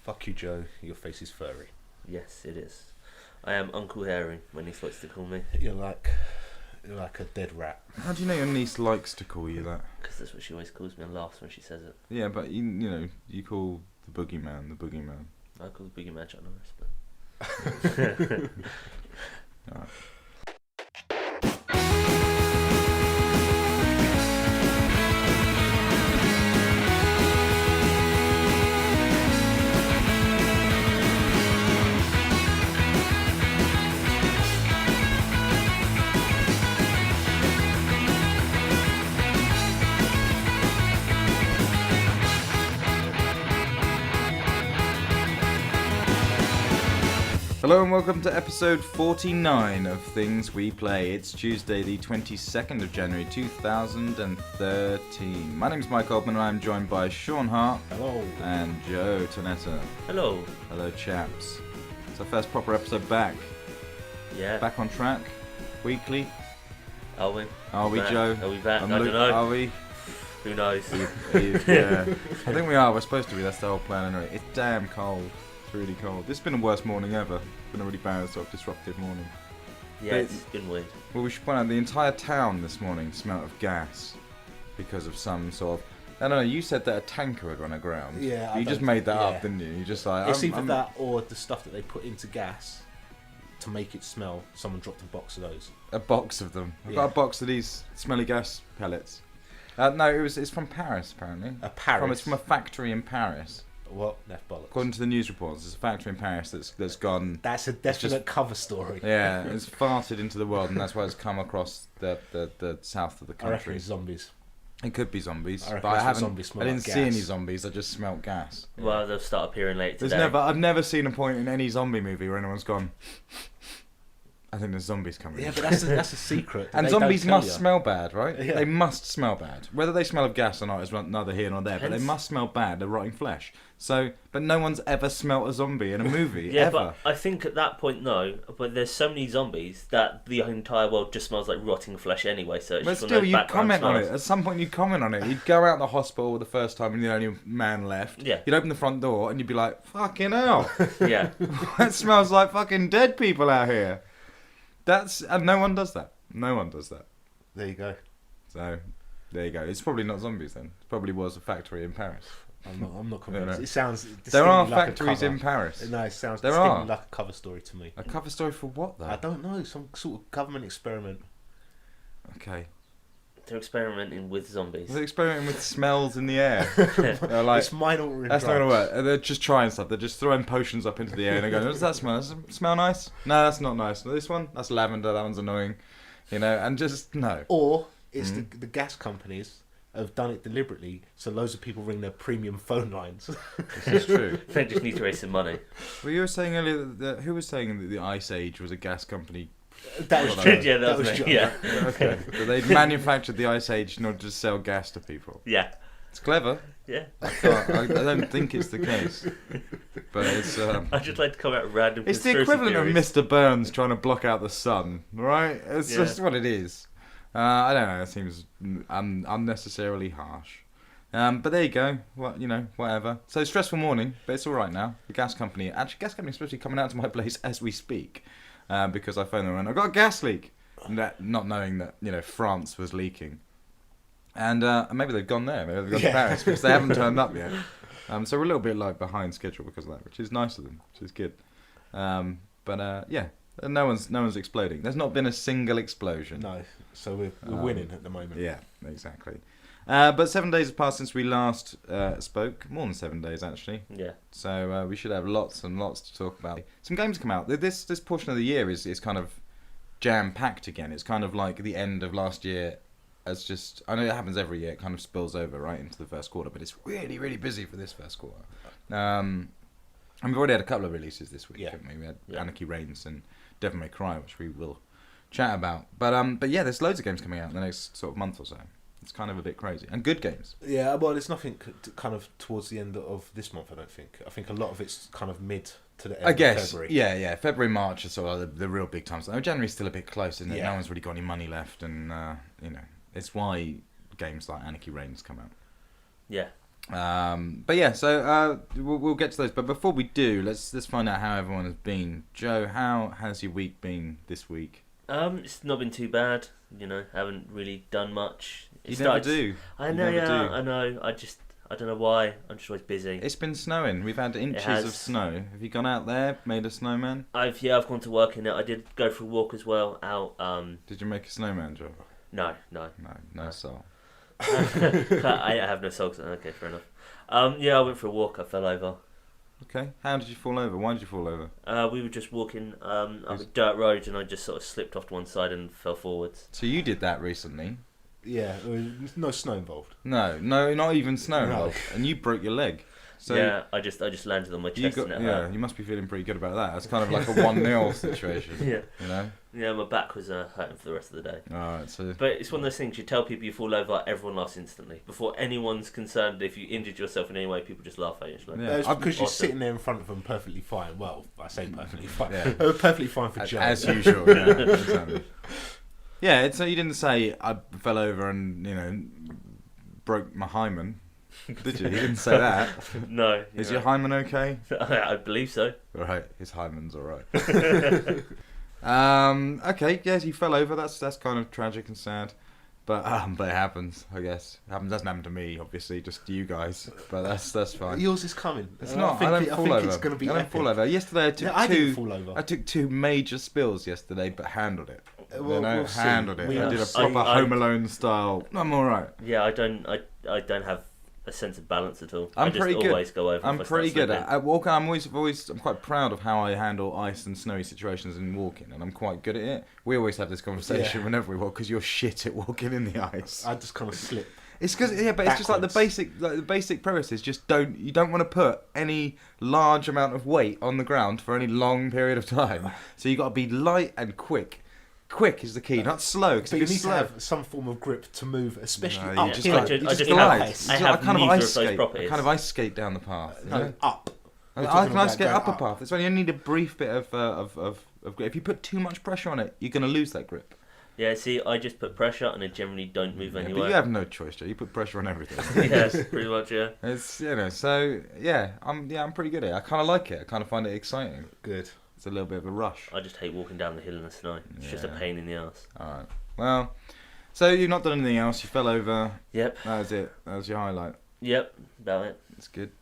Fuck you, Joe. Your face is furry. Yes, it is. I am Uncle Hairy when he likes to call me. You're like a dead rat. How do you know your niece likes to call you that? Because that's what she always calls me and laughs when she says it. Yeah, but you call the boogeyman the boogeyman. I call the boogeyman Chuck Norris, but... Alright. Hello and welcome to episode 49 of Things We Play. It's Tuesday the 22nd of January 2013. My name's Mike Oldman and I'm joined by Sean Hart. Hello. And Joe Tonetta. Hello. Hello chaps. It's our first proper episode back. Yeah. Back on track. Weekly. Are we? Are we, back? Joe? Are we back? I'm I don't know. Are we? Who knows? Yeah. I think we are. We're supposed to be. That's the whole plan anyway. It's damn cold. Really cold. This has been the worst morning ever. It's been a really bad, sort of disruptive morning. Yeah, But it's been weird. Well, we should point out the entire town this morning smelt of gas because of some sort of... I don't know, you said that a tanker had run aground. Yeah. You just made that up, didn't you? You just like... It's either that or the stuff that they put into gas to make it smell. Someone dropped a box of those. A box of them. I've Yeah. got a box of these smelly gas pellets. No, it's from Paris, apparently. Paris? It's from a factory in Paris. What? That's bollocks. According to the news reports, there's a factory in Paris that's gone... That's a definite cover story. Yeah, it's farted into the world, and that's why it's come across the south of the I reckon country. it's zombies. It could be zombies, I reckon but I it's what haven't. zombies smell I didn't like see gas. any zombies. I just smelt gas. Well, they'll start appearing later today. I've never seen a point in any zombie movie where anyone's gone, I think there's zombies coming. Yeah, but that's a secret. And They zombies don't tell must you. smell bad, right? Yeah. They must smell bad. Whether they smell of gas or not is neither here nor there, but they Depends. must smell bad. They're rotting flesh. So, but no one's ever smelt a zombie in a movie, Yeah, ever. but I think at that point, no. But there's so many zombies that the entire world just smells like rotting flesh anyway. So it's But just one of still, those you'd background comment on it. smells. At some point, you'd comment on it. You'd go out the hospital the first time and you're the only man left. Yeah. You'd open the front door and you'd be like, fucking hell. Yeah. That smells like fucking dead people out here. And no one does that. No one does that. There you go. So, there you go. It's probably not zombies then. It probably was a factory in Paris. I'm not convinced. No. It sounds There distinctly are like factories a cover. in Paris. No, it sounds There distinctly are. like a cover story to me. A cover story for what though? I don't know. Some sort of government experiment. Okay. They're experimenting with zombies. They're experimenting with smells in the air. They're like, It's mind-altering that's not drugs. going to work. And they're just trying stuff. They're just throwing potions up into the air and they're going, does that smell? Does it smell nice? No, that's not nice. This one? That's lavender. That one's annoying. You know, and just, no. Or it's Mm-hmm. the gas companies have done it deliberately, so loads of people ring their premium phone lines. This is true. They just need to raise some money. Well, you were saying earlier that who was saying that the Ice Age was a gas company? That was Well, John. Yeah, that was me. John. Yeah. Okay. But they manufactured the Ice Age in order to sell gas to people. Yeah. It's clever. Yeah. I don't think it's the case. But it's... I just like to come out with random It's the conspiracy equivalent theories. of Mr. Burns trying to block out the sun, right? It's Yeah. just what it is. I don't know. It seems unnecessarily harsh. But there you go. Well, whatever. So stressful morning, but it's all right now. The gas company's supposed to be coming out to my place as we speak, because I phoned them and I've got a gas leak, not knowing that France was leaking, and maybe they've gone there. Maybe they've gone to Paris because they haven't turned up yet. So we're a little bit behind schedule because of that, which is nice of them, which is good. But yeah. No one's exploding. There's not been a single explosion. No, so we're winning at the moment. Yeah, exactly. But 7 days have passed since we last spoke. More than 7 days, actually. Yeah. So we should have lots and lots to talk about. Some games come out. This portion of the year is kind of jam-packed again. It's kind of like the end of last year. I know it happens every year. It kind of spills over right into the first quarter. But it's really, really busy for this first quarter. And we've already had a couple of releases this week, haven't we? We had Anarchy Reigns and Devil May Cry, which we will chat about. But yeah, there's loads of games coming out in the next sort of month or so. It's kind of a bit crazy. And good games. Yeah, well, there's nothing kind of towards the end of this month, I don't think. I think a lot of it's kind of mid to the end of February. Yeah. February, March are sort of the real big times. January's still a bit close, isn't it? Yeah. No one's really got any money left, and it's why games like Anarchy Reigns come out. Yeah. But yeah, so we'll get to those. But before we do, let's find out how everyone has been. Joe, how has your week been this week? It's not been too bad. Haven't really done much. Never do. I know. I know. I don't know why. I'm just always busy. It's been snowing. We've had inches of snow. Have you gone out there, made a snowman? I've gone to work in it. I did go for a walk as well. Out. Did you make a snowman, Joe? No. No soul. I have no socks. Okay, fair enough. I went for a walk. I fell over. Okay. How did you fall over? Why did you fall over? We were just walking up a dirt road, and I just sort of slipped off to one side and fell forwards. So you did that recently? Yeah, no snow involved. No, not even snow involved. And you broke your leg. So yeah, I just landed on my chest and it hurt. You must be feeling pretty good about that. It's kind of like a 1-0 situation. Yeah. You know? Yeah, my back was hurting for the rest of the day. Alright, so... But it's one of those things, you tell people you fall over, everyone laughs instantly. Before anyone's concerned if you injured yourself in any way, people just laugh at you. It's because you're sitting there in front of them perfectly fine. Well, I say perfectly fine. Perfectly fine for Joe. As usual, yeah. Exactly. Yeah, so you didn't say I fell over and, broke my hymen. Did you? You didn't say that. No. Is your hymen okay? I believe so. Right, his hymen's alright. Okay, yes, you fell over. That's kind of tragic and sad. But it happens, I guess. Doesn't happen to me, obviously, just you guys. But that's fine. Yours is coming. It's not. I don't fall over. It's going to be I don't epic. fall over. Yesterday I didn't fall over. I took 2 major spills yesterday, but handled it. We'll handled it. I did a see. proper Home Alone style. I'm all right. Yeah, I don't have a sense of balance at all. I'm I just pretty good. always go over. I'm pretty good at walking. I'm quite proud of how I handle ice and snowy situations in walking, and I'm quite good at it. We always have this conversation whenever we walk because you're shit at walking in the ice. I just kind of slip. It's because but it's just like the basic premise is just you don't want to put any large amount of weight on the ground for any long period of time. So you got to be light and quick. Quick is the key, not slow. But you need to have some form of grip to move, especially up. I kind of ice skate down the path. No, up. I can ice skate up a path. It's when you need a brief bit of grip. If you put too much pressure on it, you're going to lose that grip. Yeah, see, I just put pressure and I generally don't move anywhere. But you have no choice, Joe. You put pressure on everything. Yes, pretty much, yeah. It's so I'm pretty good at it. I kind of like it. I kind of find it exciting. Good. It's a little bit of a rush. I just hate walking down the hill in the snow. It's just a pain in the ass. Alright. Well, so you've not done anything else. You fell over. Yep. That was it. That was your highlight. Yep, about it. It's good.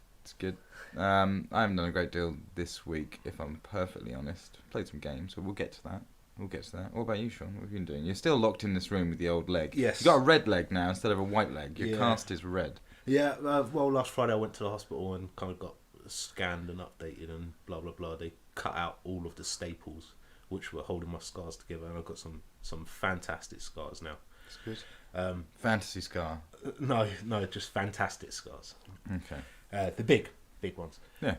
I haven't done a great deal this week, if I'm perfectly honest. Played some games, so we'll get to that. What about you, Sean? What have you been doing? You're still locked in this room with the old leg. Yes. You've got a red leg now instead of a white leg. Your cast is red. Yeah, well, last Friday I went to the hospital and kind of got scanned and updated and blah, blah, blah. They cut out all of the staples which were holding my scars together, and I've got some fantastic scars now. That's good. Fantasy scar? No, just fantastic scars. Okay. The big ones. Yeah.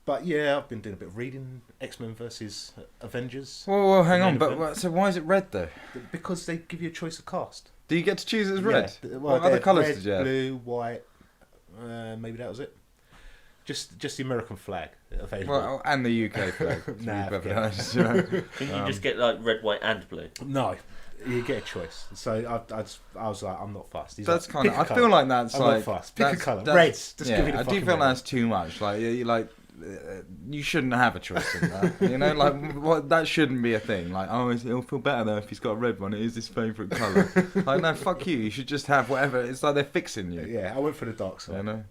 But yeah, I've been doing a bit of reading. X-Men versus Avengers. Well, hang on. But so why is it red though? Because they give you a choice of cast. Do you get to choose it as red? Yeah. What other colours did you have? Blue, white. Maybe that was it. Just the American flag available. Well, and the UK flag. Couldn't you just get like red, white, and blue? No. You get a choice. So I was like, I'm not fussed. That's kind of. I feel like that's I'm like. not fussed. Pick a colour. Reds. Just give me the I do feel that's too much. Like you shouldn't have a choice in that. Like that shouldn't be a thing. Like, it'll feel better though if he's got a red one. It is his favourite colour. Like, no, fuck you. You should just have whatever. It's like they're fixing you. Yeah, I went for the dark side. You know,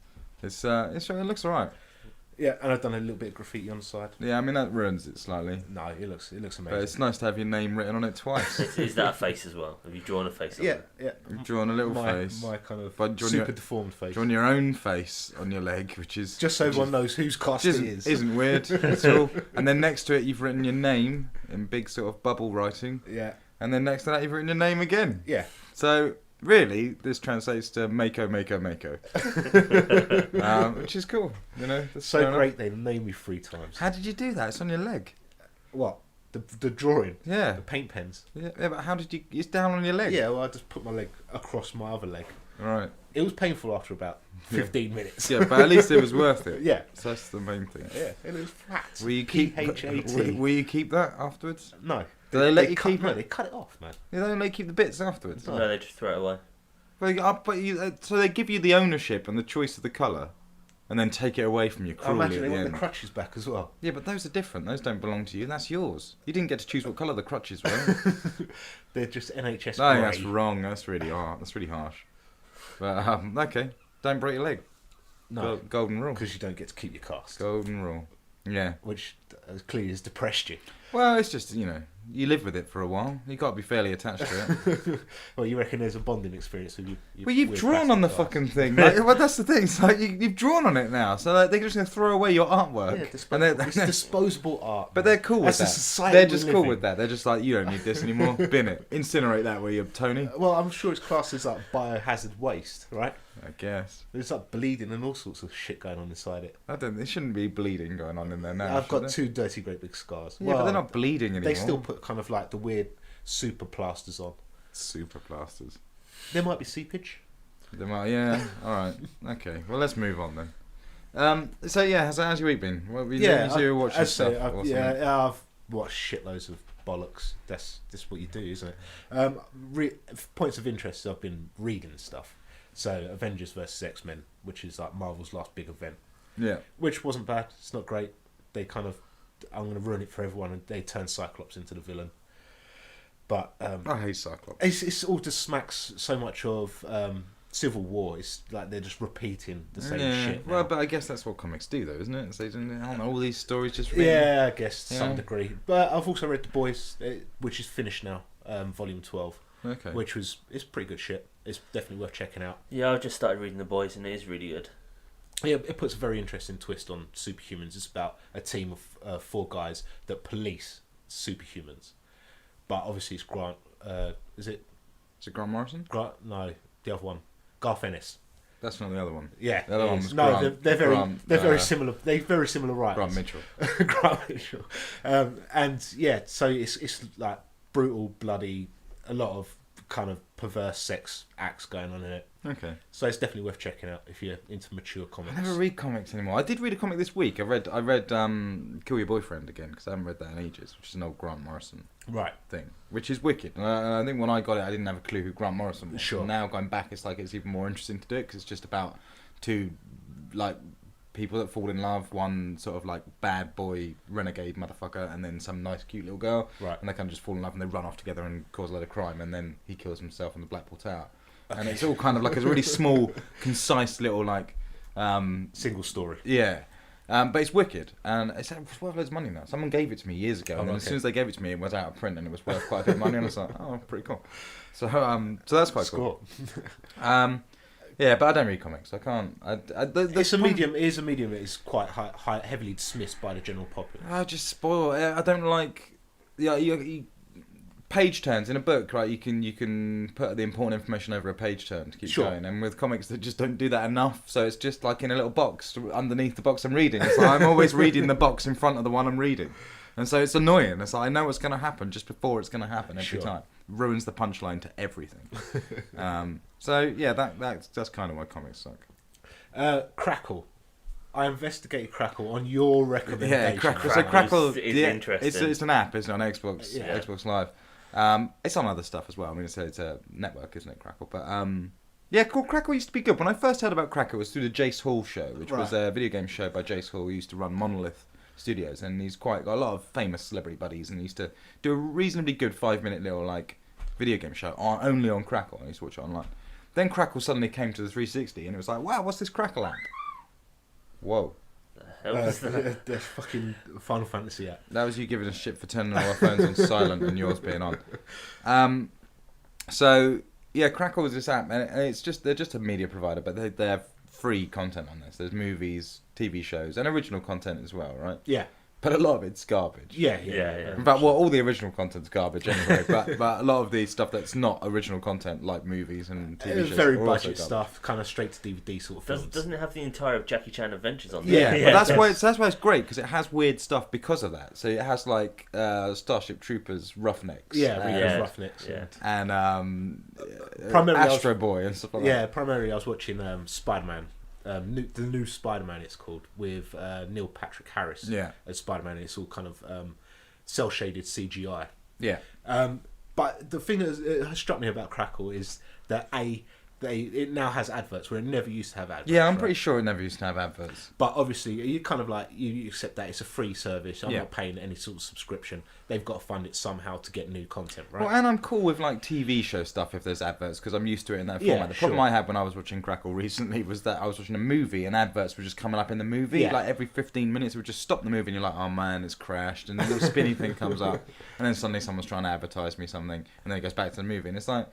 it looks alright. Yeah, and I've done a little bit of graffiti on the side. Yeah, I mean that ruins it slightly. No, it looks amazing. But it's nice to have your name written on it twice. Is that a face as well? Have you drawn a face on it? Yeah. You've drawn a little face. My kind of super deformed face. Drawn your own face on your leg, which is... Just so everyone knows whose cast it is. Isn't weird at all. And then next to it you've written your name in big sort of bubble writing. Yeah. And then next to that you've written your name again. Yeah. So... really, this translates to Mako, which is cool. You know, so great they named me 3 times. How did you do that? It's on your leg. What? The drawing? Yeah. The paint pens? Yeah, but how did you... It's down on your leg? Yeah, well, I just put my leg across my other leg. Right. It was painful after about 15 minutes. Yeah, but at least it was worth it. Yeah. So that's the main thing. Yeah, it was flat. Will you keep... P-H-A-T. Will you keep that afterwards? No. Do they let you keep it? No, they cut it off, man. They don't let you keep the bits afterwards? No, they just throw it away. So they give you the ownership and the choice of the colour, and then take it away from you I cruelly imagine at they the want end. the crutches back as well. Yeah, but those are different. Those don't belong to you. That's yours. You didn't get to choose what colour the crutches were. They're just NHS No, grey. that's wrong. That's really harsh. But okay, don't break your leg. No, Golden rule. because you don't get to keep your cast. Golden rule. Yeah. Which clearly has depressed you. Well, it's just, you live with it for a while. You've got to be fairly attached to it. Well, you reckon there's a bonding experience with you? Well, you've drawn on the fucking thing. Well, that's the thing. It's like you've drawn on it now. So they're just going to throw away your artwork. Yeah, it's disposable art. But they're cool with That's the that. society They're we just live cool in. with that. They're just like, you don't need this anymore. Bin it. Incinerate that, will you, Tony? Well, I'm sure it's classed as like biohazard waste, right? I guess. There's like bleeding and all sorts of shit going on inside it. There shouldn't be bleeding going on in there now. I've got should two dirty, great big scars. there? Yeah, but they're not bleeding anymore. They still put kind of like the weird super plasters on. Super plasters. There might be seepage. Yeah, alright. Okay, well, let's move on then. So, yeah, how's your week been? What have you doing? You watching stuff? Or something? I've watched shitloads of bollocks. That's what you do, isn't it? Points of interest, I've been reading stuff. So, Avengers vs. X-Men, which is like Marvel's last big event. Yeah. Which wasn't bad. It's not great. They kind of... I'm going to ruin it for everyone, and they turn Cyclops into the villain. But I hate Cyclops. it's all just smacks so much of Civil War. It's like they're just repeating the same shit now. Well, but I guess that's what comics do, though, isn't it? So, I don't know, all these stories just written. Yeah, I guess to Yeah. some degree. But I've also read The Boys, which is finished now, Volume 12, Okay. it's pretty good shit. It's definitely worth checking out. Yeah, I've just started reading The Boys, and it is really good. Yeah, it puts a very interesting twist on superhumans. It's about a team of 4 guys that police superhumans. But obviously it's Grant... is it... Is it Grant Morrison? Grant? No, the other one. Garth Ennis. That's not the other one. Yeah, The other it one is. was no, Grant- they're very Grant, very similar. They're very similar writers. Grant Mitchell. Grant Mitchell. And yeah, so it's like brutal, bloody, a lot of kind of perverse sex acts going on in it. Okay. So it's definitely worth checking out if you're into mature comics. I never read comics anymore. I did read a comic this week. I read Kill Your Boyfriend again, because I haven't read that in ages, which is an old Grant Morrison Right. thing, which is wicked. And I think when I got it, I didn't have a clue who Grant Morrison was. Sure. And now going back, it's even more interesting to do it, because it's just about 2 like people that fall in love, one sort of like bad boy renegade motherfucker, and then some nice cute little girl. Right. And they kind of just fall in love and they run off together and cause a load of crime, and then he kills himself in the Blackpool Tower. And it's all kind of like a really small, concise little like Single story. yeah. But it's wicked, and it's worth loads of money now. Someone gave it to me years ago, and then as soon as they gave it to me, it was out of print, and it was worth quite a bit of money. And I was like, oh, pretty cool. So that's quite cool. Yeah, but I don't read comics. I can't. It's a medium. It is a medium that is quite heavily dismissed by the general populace. I just spoil it. I don't like. Yeah, you page turns in a book, right? You can put the important information over a page turn to keep going, and with comics that just don't do that enough, so it's just like in a little box underneath the box I'm reading. It's like I'm always reading the box in front of the one I'm reading, and so it's annoying. It's like I know what's going to happen just before it's going to happen every time. Ruins the punchline to everything. So yeah, that's kind of why comics suck. Crackle. I investigated Crackle on your recommendation. Yeah, Crackle. So Crackle is interesting. It's an app, isn't it, on Xbox? Yeah. Xbox Live. It's on other stuff as well. I mean, it's a network, isn't it, Crackle? But yeah, cool. Crackle used to be good. When I first heard about Crackle, it was through the Jace Hall show, which was a video game show by Jace Hall, who used to run Monolith Studios, and he's got a lot of famous celebrity buddies, and he used to do a reasonably good 5-minute little video game show only on Crackle. I used to watch it online. Then Crackle suddenly came to the 360, and it was like, wow, what's this Crackle app? Whoa. The fucking Final Fantasy app. That was you giving us shit for turning all our phones on silent and yours being on. So yeah, Crackle is this app, and they're just a media provider, but they have free content on this. There's movies, TV shows, and original content as well, right? Yeah. But a lot of it's garbage. Yeah. In fact, all the original content's garbage anyway. but a lot of the stuff that's not original content, like movies and TV shows, very are also budget garbage. stuff, kind of straight to DVD sort of films. Doesn't it have the entire of Jackie Chan Adventures on there? Yeah, but that's why it's great, because it has weird stuff because of that. So it has like Starship Troopers, Roughnecks, Roughnecks, and primarily Astro Boy and stuff like that. Yeah, primarily I was watching Spider-Man. The new Spider-Man, it's called, with Neil Patrick Harris as Spider-Man. It's all kind of cel-shaded CGI. Yeah. But the thing that has struck me about Crackle is that it now has adverts where it never used to have adverts. Yeah, I'm right? pretty sure it never used to have adverts. But obviously, you kind of like you accept that it's a free service. I'm Yeah. not paying any sort of subscription. They've got to fund it somehow to get new content, right? Well, and I'm cool with like TV show stuff if there's adverts because I'm used to it in that Yeah, format. The problem sure. I had when I was watching Crackle recently was that I was watching a movie and adverts were just coming up in the movie. Yeah. Like every 15 minutes, it would just stop the movie and you're like, oh man, it's crashed. And a little spinny thing comes up. And then suddenly someone's trying to advertise me something. And then it goes back to the movie. And it's like,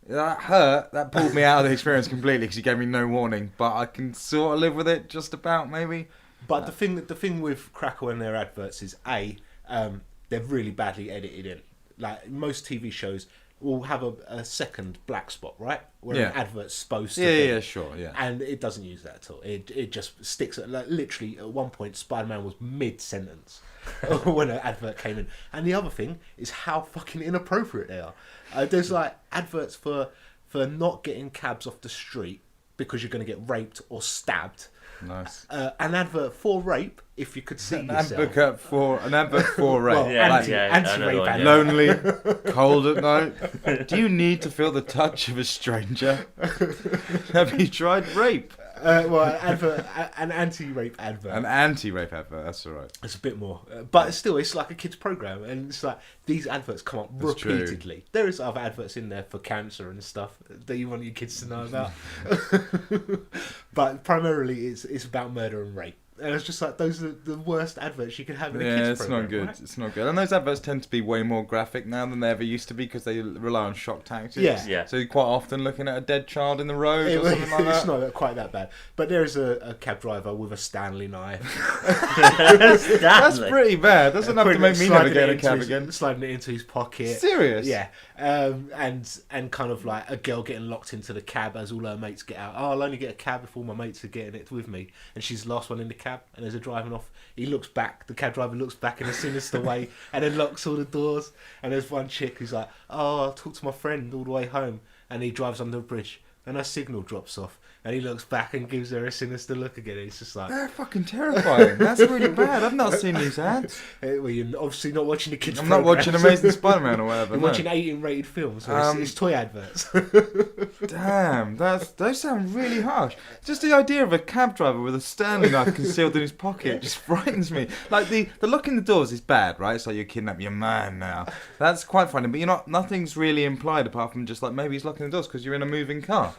that hurt. That pulled me out of the experience completely because he gave me no warning. But I can sort of live with it just about, maybe. But the thing with Crackle and their adverts is they're really badly edited in. Like most TV shows will have a second black spot, right? Where Yeah. an advert's supposed to Yeah, be. yeah, sure, yeah. And it doesn't use that at all. It just sticks at, like, literally at one point Spider-Man was mid-sentence when an advert came in. And the other thing is how fucking inappropriate they are. There's like adverts for not getting cabs off the street because you're going to get raped or stabbed. Nice. An advert for rape, if you could see An yourself. advert for rape. Well, Yeah, Like, yeah, I know the anti-rape one, advert. yeah. lonely, cold at night. Do you need to feel the touch of a stranger? Have you tried rape? An anti-rape advert. An anti-rape advert, that's alright. It's a bit more, but still, it's like a kids' program, and it's like these adverts come up That's true. repeatedly. There is other adverts in there for cancer and stuff that you want your kids to know about, but primarily it's about murder and rape. And it's just like those are the worst adverts you can have in a Yeah, kids' it's program. not good. Right? It's not good. And those adverts tend to be way more graphic now than they ever used to be because they rely on shock tactics. Yeah. Yeah. So you're quite often looking at a dead child in the road or something like It's that. not quite that bad, but there is a cab driver with a Stanley knife. That's pretty bad. That's enough to make me never Sliding get in it a into cab his- again. Sliding it into his pocket. Serious? Yeah, and kind of like a girl getting locked into the cab as all her mates get out. Oh, I'll only get a cab if all my mates are getting it with me, and she's the last one in the cab. And as they're driving off, he looks back. The cab driver looks back in a sinister way, and then locks all the doors. And there's one chick who's like, "Oh, I'll talk to my friend all the way home," and he drives under a bridge, and her signal drops off. And he looks back and gives her a sinister look again. It's just like, They're fucking terrifying. That's really bad. I've not seen these ads. well, you're obviously not watching the kids' I'm not watching programs. Amazing Spider-Man or whatever. You're no. watching 18-rated films. Where it's toy adverts. Damn, those sound really harsh. Just the idea of a cab driver with a Stanley knife concealed in his pocket just frightens me. Like the lock in the doors is bad, right? It's like you're kidnapping your man now. That's quite funny, but nothing's really implied apart from just like maybe he's locking the doors because you're in a moving car.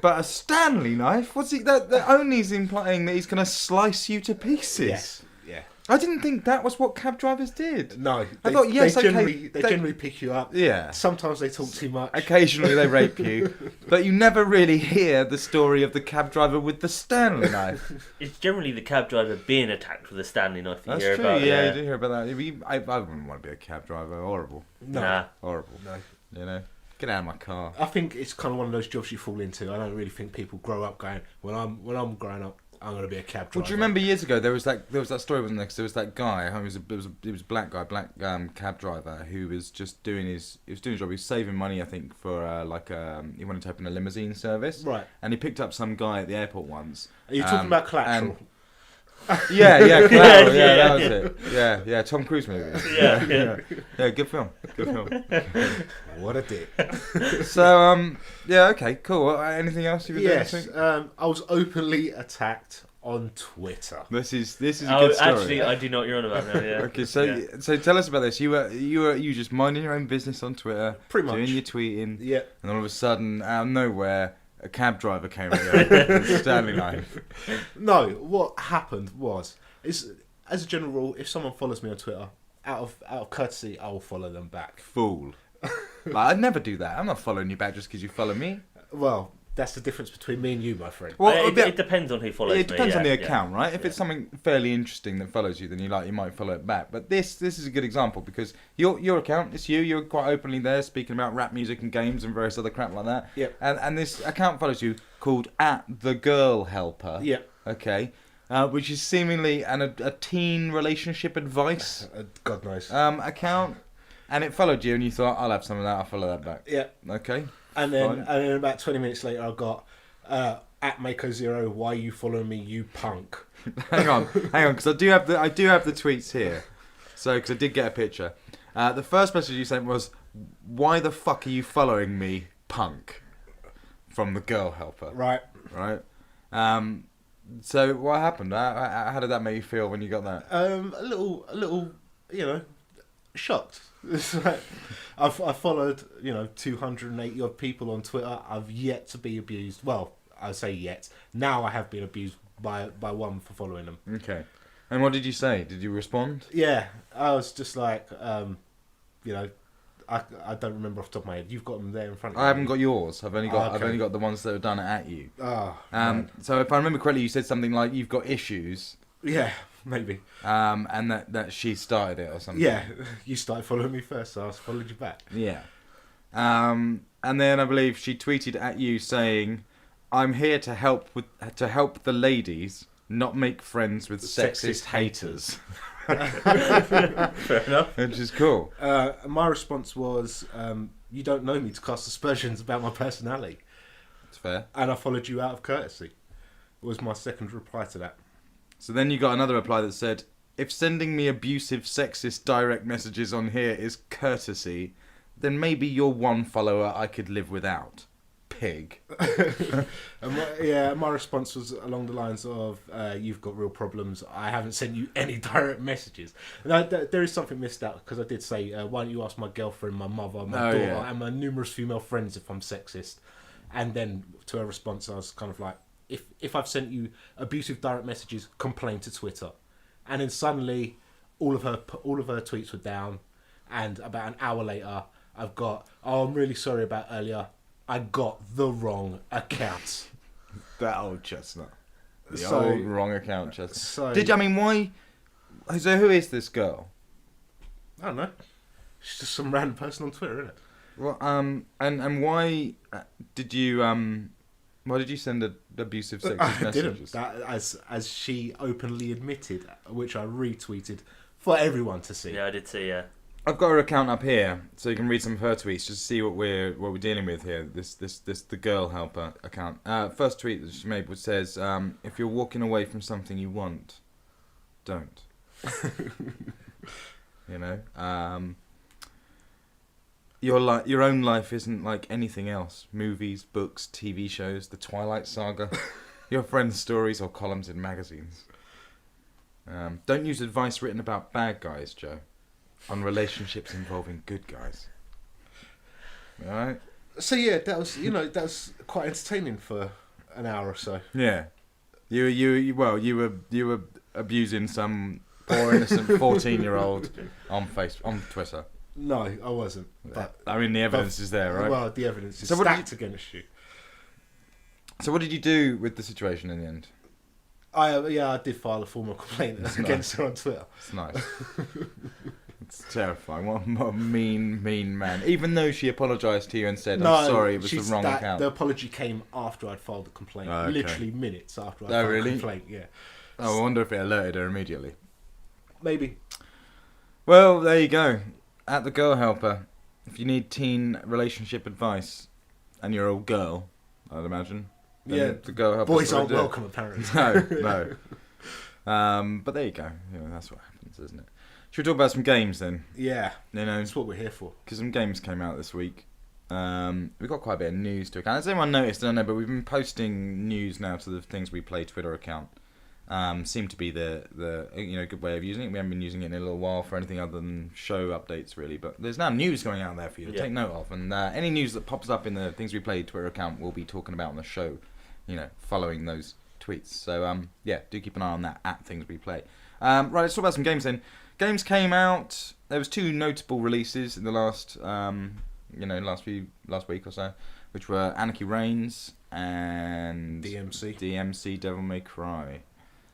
But a Stanley knife? What's he? That only is implying that he's going to slice you to pieces. Yes. Yeah. I didn't think that was what cab drivers did. No. I thought, yes, they okay, generally, they they- generally pick you up. Yeah. Sometimes they talk too much. Occasionally they rape you, but you never really hear the story of the cab driver with the Stanley knife. It's generally the cab driver being attacked with a Stanley knife that That's you hear true. about. Yeah, you do hear about that. I wouldn't want to be a cab driver. Horrible. No. Nah. Horrible. No. You know, get out of my car. I think it's kind of one of those jobs you fall into. I don't really think people grow up going, when I'm growing up, I'm going to be a cab driver. Well, do you remember years ago there was that story, wasn't there? 'Cause there was that guy. He was a black guy, cab driver who was just doing his job. He was saving money, I think, for he wanted to open a limousine service. Right. And he picked up some guy at the airport once. Are you talking about Collateral? Yeah, Collateral, Yeah, that was it. Yeah, Tom Cruise movie. Yeah. Yeah, good film. What a dick. So, yeah, okay, cool. Anything else you've been doing this Yes. week? I was openly attacked on Twitter. This is a Oh, good story. actually, I do know what you're on about now. Yeah. Okay, so Yeah. so tell us about this. You were just minding your own business on Twitter, Pretty much. doing your tweeting, Yeah. and all of a sudden, out of nowhere, a cab driver came at you with a Stanley knife. No, what happened was, as a general rule, if someone follows me on Twitter, out of courtesy, I will follow them back. Fool. Like, I'd never do that. I'm not following you back just because you follow me. Well, that's the difference between me and you, my friend. Well, it depends on who follows me. it depends on the yeah, account, right? If it's something fairly interesting that follows you, then you might follow it back. But this is a good example because your account, it's you. You're quite openly there speaking about rap music and games and various other crap like that. Yep. And this account follows you called @thegirlhelper. Yeah. Okay. Which is seemingly a teen relationship advice God knows. account, and it followed you, and you thought, I'll have some of that. I'll follow that back. Yeah. Okay. And then, Fine. and then about 20 minutes later, I got @Mako0. Why are you following me, you punk? hang on, because I do have the tweets here. So, because I did get a picture. The first message you sent was, "Why the fuck are you following me, punk?" from the girl helper. Right. Right. So what happened? How did that make you feel when you got that? A little, shocked. It's like, I followed, 280 odd people on Twitter. I've yet to be abused. Well, I say yet. Now I have been abused by one for following them. Okay. And what did you say? Did you respond? Yeah, I was just like, I don't remember off the top of my head. You've got them there in front of you. I haven't got yours. I've only got Okay. I've only got the ones that were done at you. Oh, right. So if I remember correctly, you said something like you've got issues. Yeah, maybe. And that she started it or something. Yeah, you started following me first, so I followed you back. Yeah. And then I believe she tweeted at you saying, "I'm here to help the ladies, not make friends with sexist haters." Fair enough. Which is cool. My response was, you don't know me to cast aspersions about my personality. It's fair. And I followed you out of courtesy. Was my second reply to that. So then you got another reply that said, "If sending me abusive, sexist direct messages on here is courtesy, then maybe you're one follower I could live without. Pig." And my response was along the lines of, you've got real problems. I haven't sent you any direct messages. Now, there is something missed out, because I did say, why don't you ask my girlfriend, my mother, my daughter, and my numerous female friends if I'm sexist. And then to her response, I was kind of like, if I've sent you abusive direct messages, complain to Twitter. And then suddenly, all of her tweets were down. And about an hour later, I've got, I'm really sorry about earlier. I got the wrong account. That old chestnut. The So- old wrong account chestnut. So Why? So who is this girl? I don't know. She's just some random person on Twitter, isn't it? Well, and why did you why did you send abusive sexist I messages? didn't. That, as she openly admitted, which I retweeted for everyone to see. Yeah, I did see. Yeah. I've got her account up here, so you can read some of her tweets just to see what we're dealing with here. This the girl helper account. First tweet that she made says, "If you're walking away from something you want, don't." You know, your own life isn't like anything else. Movies, books, TV shows, the Twilight Saga, your friends' stories, or columns in magazines. Don't use advice written about bad guys, Joe, on relationships involving good guys. All right. So yeah, that was quite entertaining for an hour or so. Yeah. You were abusing some poor innocent 14-year-old on Twitter. No, I wasn't. But I mean, the evidence is there, right? Well, the evidence is So what did stacked against you. So what did you do with the situation in the end? I did file a formal complaint against her on Twitter. It's nice. It's terrifying. What a mean man. Even though she apologised to you and said, "I'm sorry, it was the wrong account." The apology came after I'd filed the complaint. Oh, okay. Literally minutes after I Oh, filed really? the complaint, yeah. Oh, I wonder if it alerted her immediately. Maybe. Well, there you go. At the Girl Helper. If you need teen relationship advice, and you're a girl, I'd imagine. then Yeah, the Girl Helper. boys aren't welcome, apparently. No. But there you go. You know, that's what happens, isn't it? Should we talk about some games then? Yeah, You know, that's what we're here for. because some games came out this week. We've got quite a bit of news to account. Has anyone noticed? I don't know, but we've been posting news now to the Things We Play Twitter account. Seem to be the good way of using it. We haven't been using it in a little while for anything other than show updates, really. But there's now news going out there for you to take note of, and any news that pops up in the Things We Play Twitter account, we'll be talking about on the show. You know, following those tweets. So do keep an eye on that at Things We Play. Right, let's talk about some games then. Games came out. There was two notable releases in the last week or so, which were Anarchy Reigns and DMC Devil May Cry.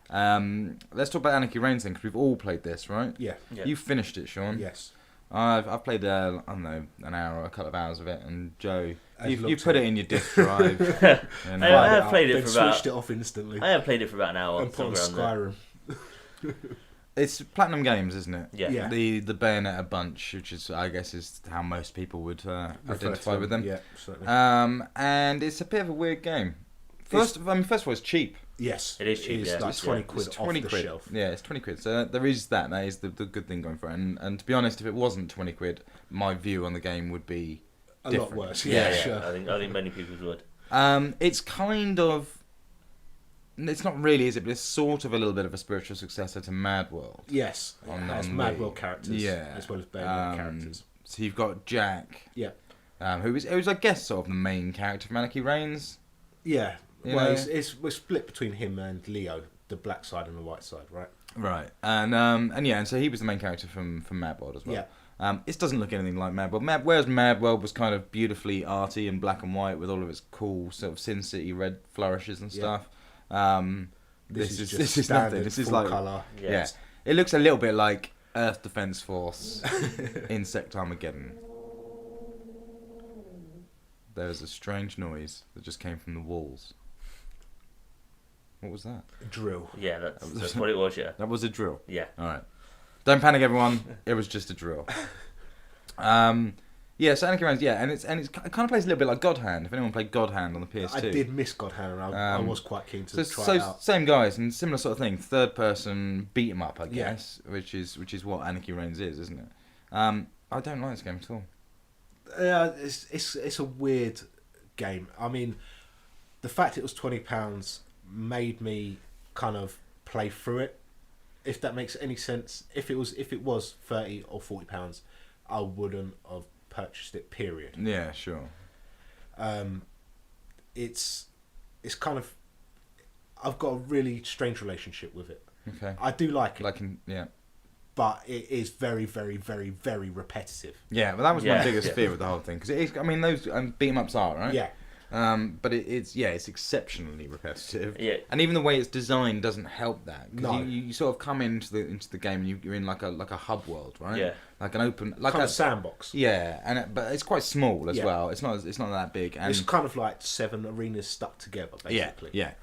Let's talk about Anarchy Reigns then, because we've all played this, right? Yeah. You finished it, Sean. Yes. I've played I don't know, an hour or a couple of hours of it, and Joe, you put it in your disk drive. And, I have played it then for about. switched it off instantly. I have played it for about an hour. And put on somewhere around Skyrim. it's Platinum Games, isn't it? there. Yeah. The Bayonetta bunch, which is I guess is how most people would identify with them. Yeah, certainly. And it's a bit of a weird game. First of all, it's cheap. Yes. It is cheap, It's yeah. like It's 20 quid It's 20 off the quid. shelf. Yeah, it's 20 quid. So there is that. That is the good thing going for it. And to be honest, if it wasn't 20 quid, my view on the game would be A different. lot worse. Yeah, Yeah, sure. I think many people would. It's kind of. It's not really, is it? But it's sort of a little bit of a spiritual successor to Mad World. Yes, it has Mad World characters, Yeah. as well as Bear World characters. So you've got Jack, Yeah, who was, I guess, sort of the main character from Anarchy Reigns. yeah. You Well, know? we're split between him and Leo, the black side and the white side, right? Right, and so he was the main character from Mad World as well. Yeah. It doesn't look anything like Mad World. Whereas Mad World was kind of beautifully arty and black and white with all of its cool sort of Sin City red flourishes and stuff. This is nothing. This is like colour. yeah. It looks a little bit like Earth Defense Force Insect Armageddon. There was a strange noise that just came from the walls. What was that? Drill. Yeah, that's what it was. Yeah. That was a drill. Yeah. All right. Don't panic, everyone. It was just a drill. Yeah, so Anarchy Reigns, yeah, and it kind of plays a little bit like God Hand. If anyone played God Hand on the PS2, I did miss God Hand, and I was quite keen to try it out. Same guys and similar sort of thing. Third person beat 'em up, I guess, which is what Anarchy Reigns is, isn't it? I don't like this game at all. It's a weird game. I mean, the fact it was £20 made me kind of play through it. If that makes any sense. If it was £30 or £40, I wouldn't have purchased it. Period. Yeah, sure. It's kind of. I've got a really strange relationship with it. Okay. I do like it. Yeah. But it is very, very, very, very repetitive. Yeah, well, that was my biggest fear with the whole thing because it is. I mean, those beat 'em ups are right. Yeah. But it's exceptionally repetitive. Yeah. And even the way it's designed doesn't help that. 'Cause No. you sort of come into the game and you're in like a hub world, right? Yeah. Like an open, like Kind a of sandbox. Yeah, but it's quite small as Yeah. well. It's not that big. And It's kind of like 7 arenas stuck together, basically. Yeah.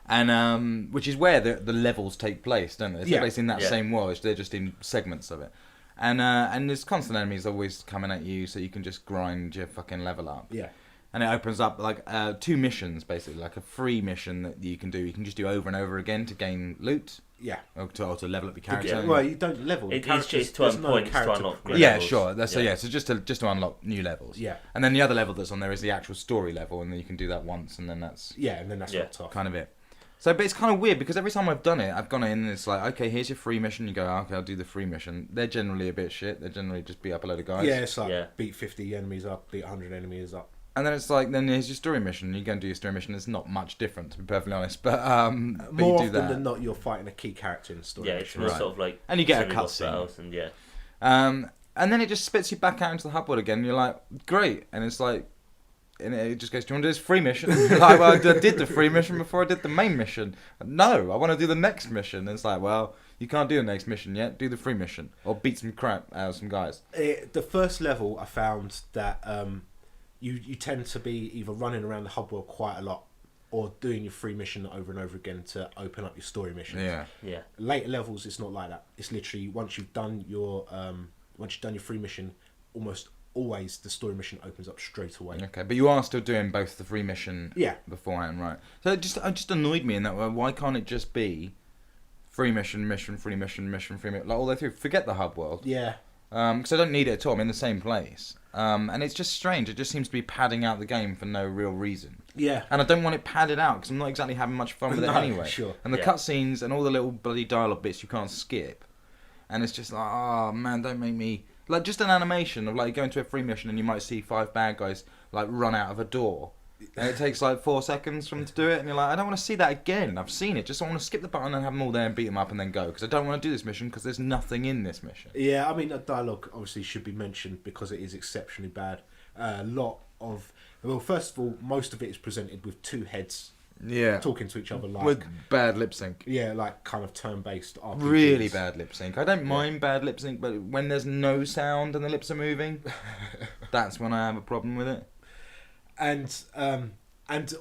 And which is where the levels take place, don't they? They take place in that same world. They're just in segments of it. And there's constant enemies always coming at you, so you can just grind your fucking level up. Yeah. And it opens up like 2 missions, basically, like a free mission that you can do. You can just do over and over again to gain loot. Yeah. Or to level up your character. Yeah. Well, you don't level. It's just to earn points to unlock new Yeah, levels. sure. So just to unlock new levels. Yeah. And then the other level that's on there is the actual story level, and then you can do that once, and then that's locked off. kind of it. So, but it's kind of weird because every time I've done it, I've gone in and it's like, okay, here's your free mission. You go, okay, I'll do the free mission. They're generally a bit shit. They generally just beat up a load of guys. Yeah, it's like beat 50 enemies up, beat 100 enemies up. And then it's like, then here's your story mission. You go and do your story mission. It's not much different, to be perfectly honest. But more you do often that. than not, you're fighting a key character in the story. Yeah, it's more sort of like and you get a semi-boss cutscene. battles and And then it just spits you back out into the hub world again. And you're like, great. And it's like, and it just goes, do you want to do this free mission? You're like, well, I did the free mission before I did the main mission. No, I want to do the next mission. And it's like, well, you can't do the next mission yet. Do the free mission or beat some crap out of some guys. The first level, I found that you tend to be either running around the hub world quite a lot or doing your free mission over and over again to open up your story missions. yeah. Later levels, it's not like that. It's literally once you've done your free mission, almost always the story mission opens up straight away. Okay, but you are still doing both the free mission beforehand, right? So it just annoyed me in that way. Why can't it just be free mission, free mission, like all the way through? Forget the hub world. Yeah. Because I don't need it at all. I'm in the same place. And it's just strange. It just seems to be padding out the game for no real reason. Yeah. And I don't want it padded out because I'm not exactly having much fun with it anyway. Sure. And the cutscenes and all the little bloody dialogue bits you can't skip. And it's just like, oh man, don't make me... Like just an animation of like you go into a free mission and you might see 5 bad guys like run out of a door. And it takes like 4 seconds for them to do it. And you're like, I don't want to see that again. I've seen it. Just I want to skip the button and have them all there and beat them up and then go. Because I don't want to do this mission because there's nothing in this mission. Yeah, I mean, the dialogue obviously should be mentioned because it is exceptionally bad. A lot of... Well, first of all, most of it is presented with 2 heads talking to each other like... With bad lip sync. Yeah, like kind of turn-based RPGs. Really bad lip sync. I don't mind bad lip sync, but when there's no sound and the lips are moving, that's when I have a problem with it. And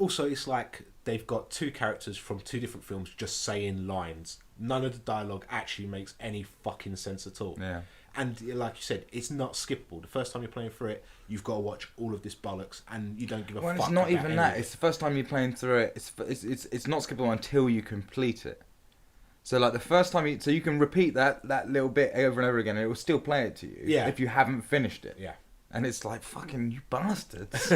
also it's like they've got 2 characters from 2 different films just saying lines. None of the dialogue actually makes any fucking sense at all. Yeah. And like you said, it's not skippable. The first time you're playing through it, you've got to watch all of this bollocks, and you don't give a fuck. Well, it's not about even any that. of it. It's the first time you're playing through it. It's not skippable until you complete it. So like the first time you can repeat that little bit over and over again, and it will still play it to you. Yeah. If you haven't finished it. Yeah. And it's like, fucking you bastards.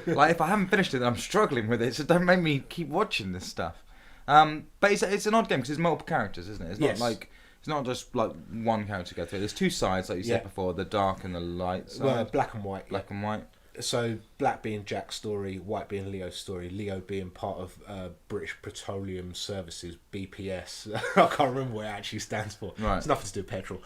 Like, if I haven't finished it, then I'm struggling with it, so don't make me keep watching this stuff. But it's an odd game because it's multiple characters, isn't it? It's not like... It's not just like one character to go through. There's two sides, like you said before, the dark and the light side. Well, black and white. Black and white. So black being Jack's story, white being Leo's story. Leo being part of British Petroleum Services, BPS. I can't remember what it actually stands for. Right. It's nothing to do with petrol.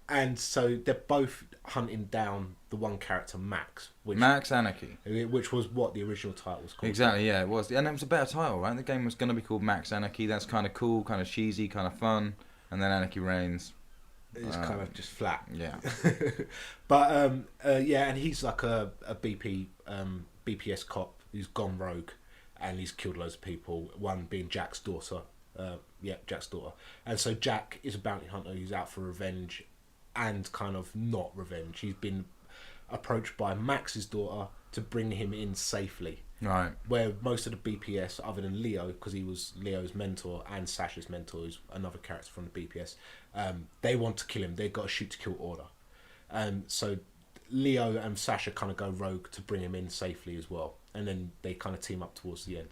And so they're both hunting down the one character, Max. Max Anarchy. Which was what the original title was called. Exactly, yeah, it was. And it was a better title, right? The game was going to be called Max Anarchy. That's kind of cool, kind of cheesy, kind of fun. And then Anarchy Reigns. It's kind of just flat. Yeah. But, and he's like a BPS cop who's gone rogue and he's killed loads of people, one being Jack's daughter. Jack's daughter. And so Jack is a bounty hunter who's out for revenge and kind of not revenge. He's been approached by Max's daughter to bring him in safely. Right. Where most of the BPS, other than Leo, because he was Leo's mentor and Sasha's mentor, who's another character from the BPS, they want to kill him. They've got a shoot to kill order. So Leo and Sasha kind of go rogue to bring him in safely as well. And then they kind of team up towards the end.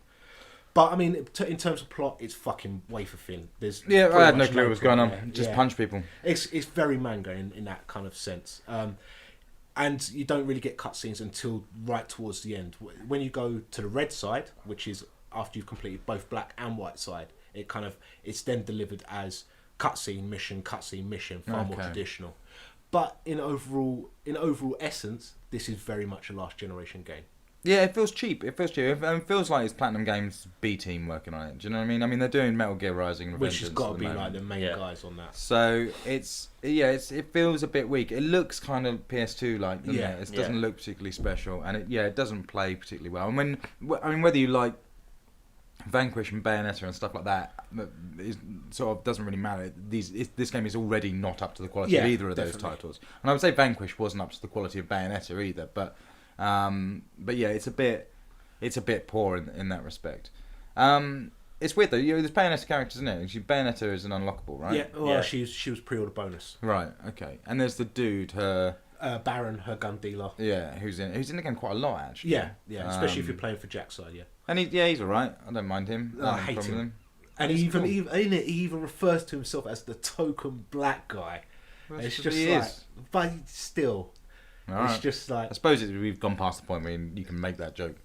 But I mean, in terms of plot, it's fucking wafer thin. I had no clue what was going on. Just punch people. It's very manga in that kind of sense. And you don't really get cutscenes until right towards the end. When you go to the red side, which is after you've completed both black and white side, it's then delivered as cutscene mission, far more traditional. But in overall essence, this is very much a last generation game. Yeah, it feels cheap. It feels like it's Platinum Games' B team working on it. Do you know what I mean? I mean, they're doing Metal Gear Rising and Which has got to be moment. like the main guys on that. So it feels a bit weak. It looks kind of PS2 like, doesn't it? It doesn't look particularly special, and it doesn't play particularly well. I mean, whether you like Vanquish and Bayonetta and stuff like that, it sort of doesn't really matter. This game is already not up to the quality of either of those titles, and I would say Vanquish wasn't up to the quality of Bayonetta either, but yeah, it's a bit poor in that respect. It's weird though. There's Bayonetta characters, isn't it? Bayonetta is an unlockable, right? Yeah. Well, she was pre-order bonus. Right. Okay. And there's the dude, her Baron, her gun dealer. Yeah, who's in the game quite a lot actually. Yeah. Especially if you're playing for Jack's side. Yeah. And he's alright. I don't mind him. I hate him. And he even refers to himself as the token black guy. Well, it's just like, but still. Right. It's just like, I suppose we've gone past the point where you can make that joke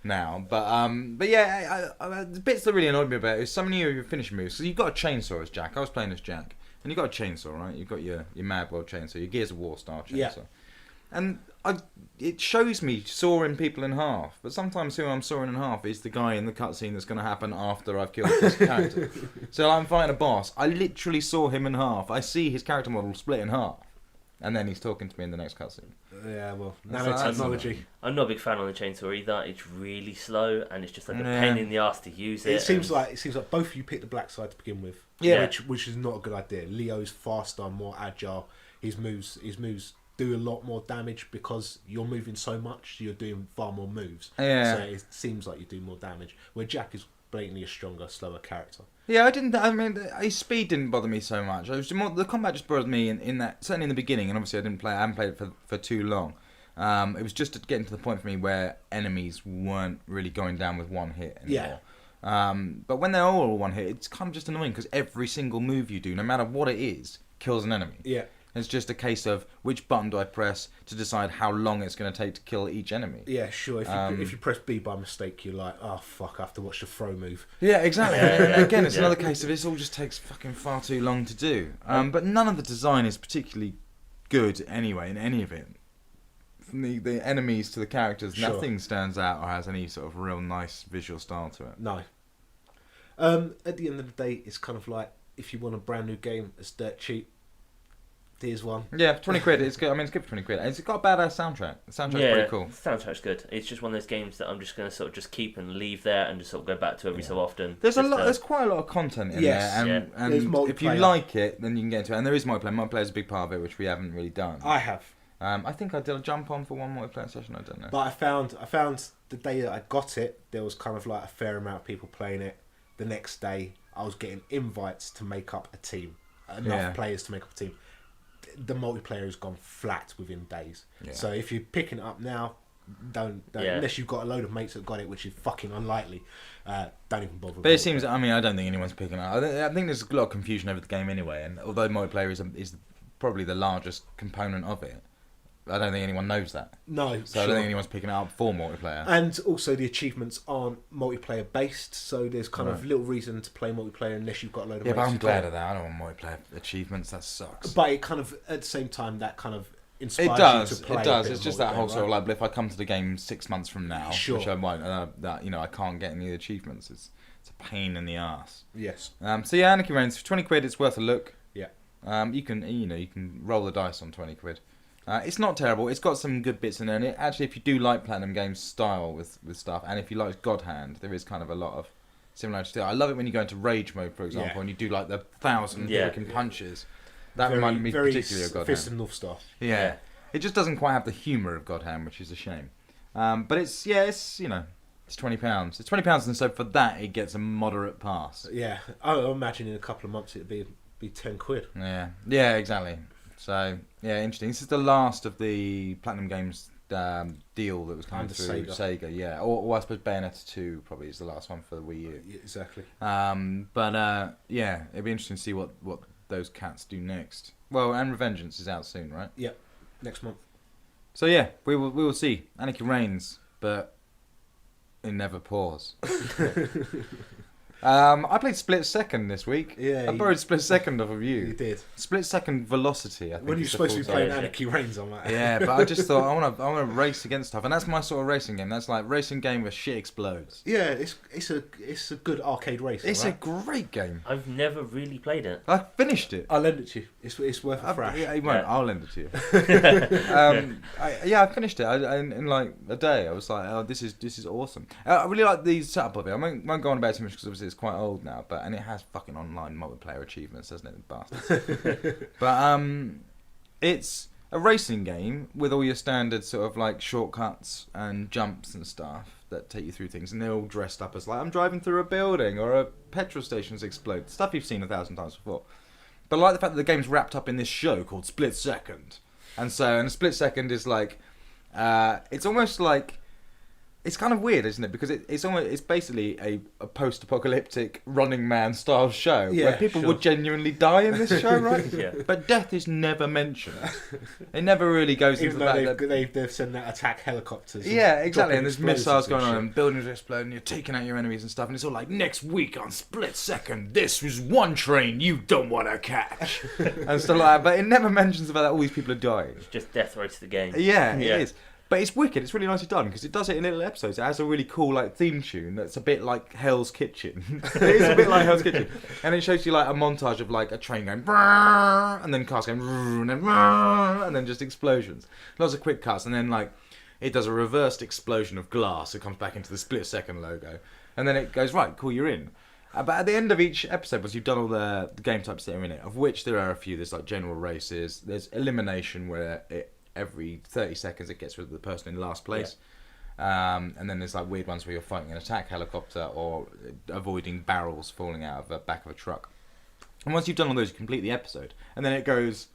now, but yeah, the bits that really annoyed me about it is some of your finishing moves. So you've got a chainsaw as Jack. I was playing as Jack, and you've got a chainsaw, right? You've got your Mad World chainsaw, your Gears of War style chainsaw, and it shows me sawing people in half. But sometimes who I'm sawing in half is the guy in the cutscene that's going to happen after I've killed this character. So I'm fighting a boss. I literally saw him in half. I see his character model split in half. And then he's talking to me in the next cutscene. Yeah, well, nanotechnology. I'm not a big fan of the chainsaw either. It's really slow, and it's just like a pain in the ass to use it. It seems like both of you picked the black side to begin with. Yeah, which is not a good idea. Leo's faster, more agile. His moves do a lot more damage because you're moving so much. You're doing far more moves. Yeah. So it seems like you do more damage. Where Jack is blatantly a stronger, slower character. Yeah, I mean, his speed didn't bother me so much. It was more, the combat just bothered me in that, certainly in the beginning, and obviously I haven't played it for too long. It was just getting to the point for me where enemies weren't really going down with one hit anymore. Yeah. But when they're all one hit, it's kind of just annoying because every single move you do, no matter what it is, kills an enemy. Yeah. It's just a case of which button do I press to decide how long it's going to take to kill each enemy. Yeah, sure. If you press B by mistake, you're like, oh fuck, I have to watch the throw move. Yeah, exactly. Again, it's another case of this all just takes fucking far too long to do. But none of the design is particularly good anyway in any of it. From the enemies to the characters, nothing stands out or has any sort of real nice visual style to it. No. At the end of the day, it's kind of like, if you want a brand new game that's dirt cheap, here's one. Yeah, for 20 quid. It's good. I mean, it's good for 20 quid. It's got a badass soundtrack. The soundtrack's pretty cool. The soundtrack's good. It's just one of those games that I'm just going to sort of just keep and leave there and just sort of go back to every so often. There's there's quite a lot of content in there, and if you like it, then you can get into it. And there is multiplayer. Multiplayer is a big part of it, which we haven't really done. I have. I think I did a jump on for one multiplayer session. I don't know. But I found the day that I got it, there was kind of like a fair amount of people playing it. The next day, I was getting invites to make up a team, enough players to make up a team. the multiplayer has gone flat within days. Yeah. So if you're picking it up now, don't unless you've got a load of mates that got it, which is fucking unlikely. Don't even bother. But it seems, I mean, I don't think anyone's picking it up. I think there's a lot of confusion over the game anyway, and although multiplayer is probably the largest component of it, I don't think anyone knows that. No, So I don't think anyone's picking it up for multiplayer. And also the achievements aren't multiplayer based, so there's kind of little reason to play multiplayer unless you've got a load of mates. Yeah, but I'm who glad got of that. I don't want multiplayer achievements. That sucks. But it kind of, at the same time, that kind of inspires It does. you to play. It does. a bit It's of just that whole multiplayer, sort of right? like, but if I come to the game 6 months from now, Sure. which I won't, that I can't get any of the achievements. It's a pain in the ass. Yes. So yeah, Anarchy Reigns for 20 quid. It's worth a look. Yeah. You can roll the dice on 20 quid. It's not terrible. It's got some good bits in there. And actually, if you do like Platinum Games style with stuff, and if you like God Hand, there is kind of a lot of similarity. I love it when you go into Rage mode, for example, and you do like the 1,000 freaking punches. That reminded me particularly of God Fist Hand. and North Star. Yeah. It just doesn't quite have the humour of God Hand, which is a shame. But it's it's £20. It's £20, and so for that it gets a moderate pass. Yeah, I imagine in a couple of months it'd be 10 quid. Yeah, exactly. So yeah, interesting. This is the last of the Platinum Games deal that was coming Under through Sega. Yeah, or I suppose Bayonetta 2 probably is the last one for the Wii U. Yeah, exactly. But yeah, it'd be interesting to see what those cats do next. Well, and Revengeance is out soon, right? Yep, next month. So yeah, we will see. Anarchy reigns, but it never pours. I played Split Second this week. Yeah, I borrowed Split Second off of you. You did. Split Second Velocity, I think. When you're is the supposed to be full playing title. Anarchy Reigns on that. Yeah, but I just thought I want to race against stuff, and that's my sort of racing game. That's like racing game where shit explodes. Yeah, it's a good arcade race. It's right? a great game. I've never really played it. I finished it. I'll lend it to you. It's worth a thrash. Yeah, you won't. Yeah. I'll lend it to you. I finished it in like a day. I was like, oh, this is awesome. I really like the setup of it. I won't go on about it too much because obviously it's quite old now. And it has fucking online multiplayer achievements, doesn't it, the bastards? But it's a racing game with all your standard sort of like shortcuts and jumps and stuff that take you through things, and they're all dressed up as like I'm driving through a building or a petrol station's explode. Stuff you've seen 1,000 times before. But I like the fact that the game's wrapped up in this show called Split Second, and a Split Second is like it's almost like. It's kind of weird, isn't it? Because it's basically a post-apocalyptic Running Man style show where people would genuinely die in this show, right? Yeah. But death is never mentioned. It never really goes Even into though that. they've sent out attack helicopters. Yeah, exactly. And there's dropping missiles going explosives on, and and buildings are exploding. You're taking out your enemies and stuff, and it's all like next week on Split Second. This was one train you don't want to catch, and stuff like that. But it never mentions about that all these people are dying. It's just death race the game. Yeah, it is. But it's wicked. It's really nicely done because it does it in little episodes. It has a really cool like theme tune that's a bit like Hell's Kitchen. It is a bit like Hell's Kitchen, and it shows you like a montage of like a train going, brrr, and then cars going, brrr, and then brrr, and then just explosions. Lots of quick cuts, and then like it does a reversed explosion of glass. It comes back into the Split Second logo, and then it goes right, cool, you're in. But at the end of each episode, once you've done all the game types that are in it, of which there are a few, there's like general races, there's elimination where every 30 seconds it gets rid of the person in last place. And then there's like weird ones where you're fighting an attack helicopter or avoiding barrels falling out of the back of a truck. And once you've done all those, you complete the episode. And then it does